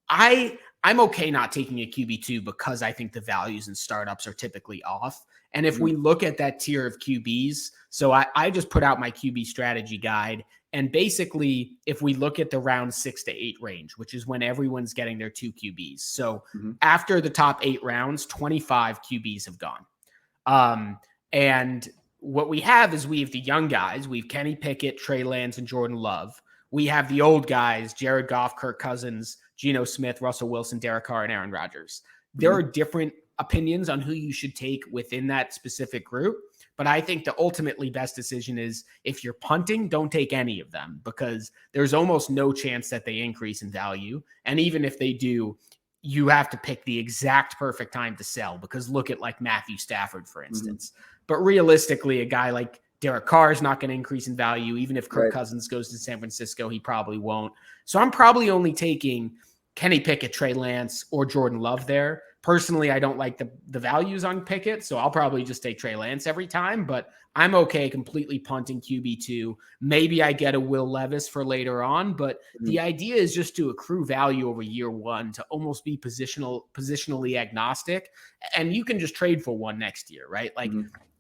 I'm okay not taking a QB2 because I think the values in startups are typically off. And if we look at that tier of QBs, so I just put out my QB strategy guide. And basically, if we look at the round 6 to 8 range, which is when everyone's getting their 2 QBs. So after the top 8 rounds, 25 QBs have gone. And what we have is we have the young guys. We have Kenny Pickett, Trey Lance, and Jordan Love. We have the old guys, Jared Goff, Kirk Cousins, Geno Smith, Russell Wilson, Derek Carr, and Aaron Rodgers. There are different opinions on who you should take within that specific group. But I think the ultimately best decision is if you're punting, don't take any of them because there's almost no chance that they increase in value. And even if they do, you have to pick the exact perfect time to sell because look at like Matthew Stafford, for instance. But realistically, a guy like Derek Carr is not going to increase in value. Even if Kirk Cousins goes to San Francisco, he probably won't. So I'm probably only taking Kenny Pickett, Trey Lance, or Jordan Love there. Personally, I don't like the values on Pickett, so I'll probably just take Trey Lance every time, but I'm okay completely punting QB2. Maybe I get a Will Levis for later on, but the idea is just to accrue value over year one, to almost be positionally agnostic, and you can just trade for one next year, right? Like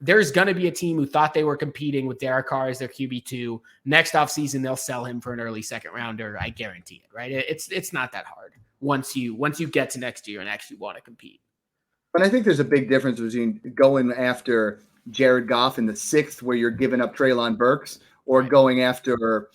there's going to be a team who thought they were competing with Derek Carr as their QB2. Next offseason, they'll sell him for an early second rounder. I guarantee it, right? It's not that hard once you get to next year and actually want to compete.
But I think there's a big difference between going after Jared Goff in the 6th, where you're giving up Treylon Burks, or going after,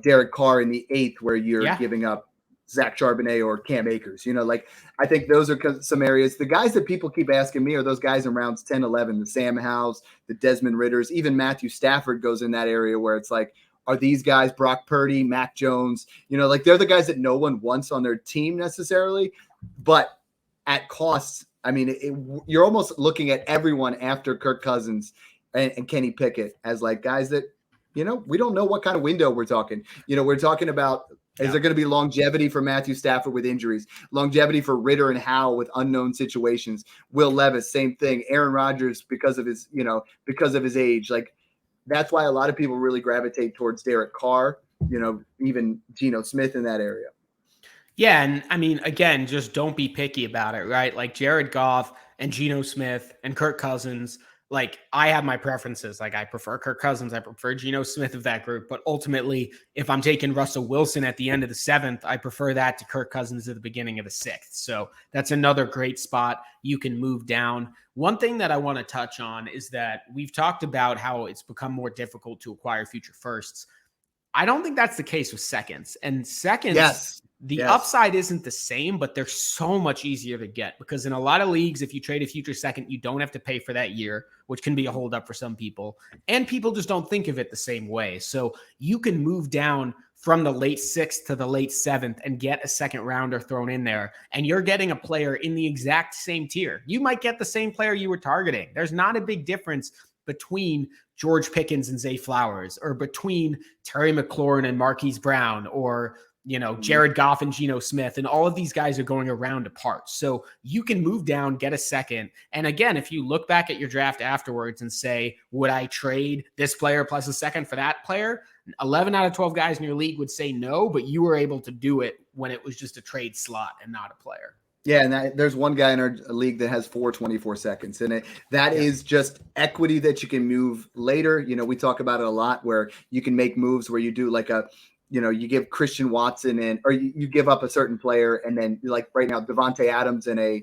Derek Carr in the 8th, where you're giving up Zach Charbonnet or Cam Akers. Like I think those are some areas. The guys that people keep asking me are those guys in rounds 10, 11, the Sam Howells, the Desmond Ritters, even Matthew Stafford goes in that area where it's like, are these guys Brock Purdy, Mac Jones? Like they're the guys that no one wants on their team necessarily, but at costs. I mean, you're almost looking at everyone after Kirk Cousins and Kenny Pickett as like guys that, we don't know what kind of window we're talking. We're talking about, is there going to be longevity for Matthew Stafford with injuries, longevity for Ritter and Howell with unknown situations, Will Levis, same thing, Aaron Rodgers because of his age. Like that's why a lot of people really gravitate towards Derek Carr, even Geno Smith in that area.
Yeah, and I mean, again, just don't be picky about it, right? Like Jared Goff and Geno Smith and Kirk Cousins, like I have my preferences. Like I prefer Kirk Cousins, I prefer Geno Smith of that group. But ultimately, if I'm taking Russell Wilson at the end of the 7th, I prefer that to Kirk Cousins at the beginning of the 6th. So that's another great spot you can move down. One thing that I want to touch on is that we've talked about how it's become more difficult to acquire future firsts. I don't think that's the case with seconds. And seconds, the upside isn't the same, but they're so much easier to get because in a lot of leagues, if you trade a future second, you don't have to pay for that year, which can be a holdup for some people. And people just don't think of it the same way. So you can move down from the late 6th to the late 7th and get a second rounder thrown in there. And you're getting a player in the exact same tier. You might get the same player you were targeting. There's not a big difference between George Pickens and Zay Flowers, or between Terry McLaurin and Marquise Brown, or Jared Goff and Geno Smith, and all of these guys are going around apart. So you can move down, get a second. And again, if you look back at your draft afterwards and say, would I trade this player plus a second for that player? 11 out of 12 guys in your league would say no, but you were able to do it when it was just a trade slot and not a player.
Yeah, and there's one guy in our league that has 4 seconds, and that is just equity that you can move later. We talk about it a lot where you can make moves where you do like you give Christian Watson or you give up a certain player, and then like right now, Devontae Adams and a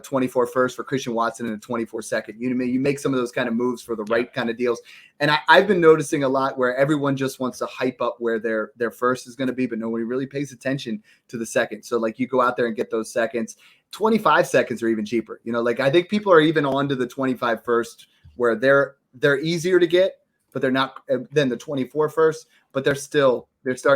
24 first for Christian Watson and a 24 second. You make some of those kind of moves for the right kind of deals. And I've been noticing a lot where everyone just wants to hype up where their first is going to be, but nobody really pays attention to the second. So like you go out there and get those seconds. 25 seconds are even cheaper. Like I think people are even on to the 25 first where they're easier to get, but they're not than the 24 first, but they're starting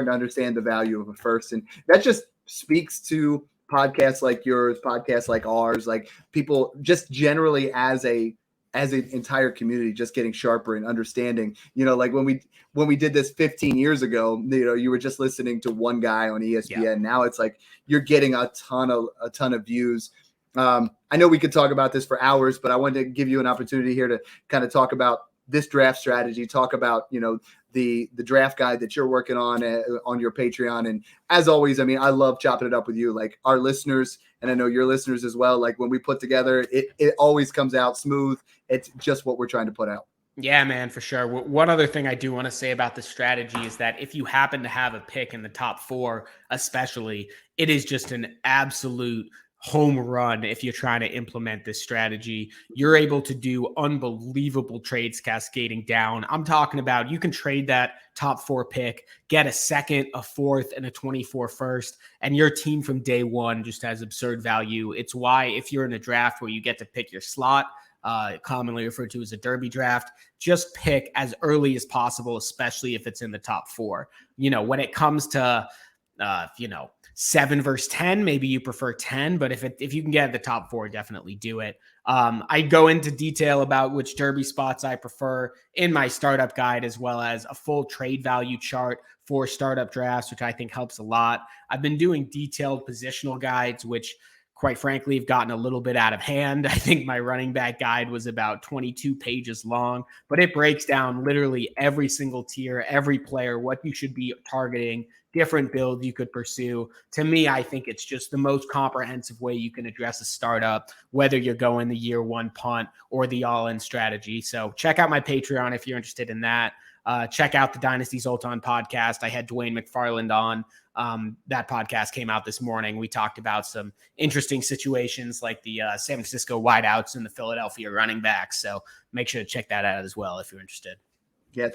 to understand the value of a first. And that just speaks to podcasts like yours, podcasts like ours, like people just generally as an entire community, just getting sharper and understanding, like when we did this 15 years ago, you were just listening to one guy on ESPN. Yeah. Now it's like, you're getting a ton of views. I know we could talk about this for hours, but I wanted to give you an opportunity here to kind of talk about this draft strategy, talk about, the draft guide that you're working on your Patreon. And as always, I mean, I love chopping it up with you, like our listeners, and I know your listeners as well. Like when we put together, it always comes out smooth. It's just what we're trying to put out.
Yeah, man, for sure. One other thing I do want to say about this strategy is that if you happen to have a pick in the top 4, especially, it is just an absolute home run if you're trying to implement this strategy. You're able to do unbelievable trades cascading down. I'm talking about you can trade that top 4 pick, get a second, a 4th, and a 24 first, and your team from day one just has absurd value. It's why if you're in a draft where you get to pick your slot, commonly referred to as a derby draft, just pick as early as possible, especially if it's in the top 4. When it comes to 7 versus 10, maybe you prefer 10, but if you can get the top 4, definitely do it. I go into detail about which derby spots I prefer in my startup guide, as well as a full trade value chart for startup drafts, which I think helps a lot. I've been doing detailed positional guides, which quite frankly have gotten a little bit out of hand. I think my running back guide was about 22 pages long, but it breaks down literally every single tier, every player, what you should be targeting, different builds you could pursue. To me, I think it's just the most comprehensive way you can address a startup, whether you're going the year 1 punt or the all-in strategy. So check out my Patreon if you're interested in that. Check out the Dynasty Zoltan podcast. I had Dwayne McFarland on. That podcast came out this morning. We talked about some interesting situations like the San Francisco wideouts and the Philadelphia running backs. So make sure to check that out as well if you're interested.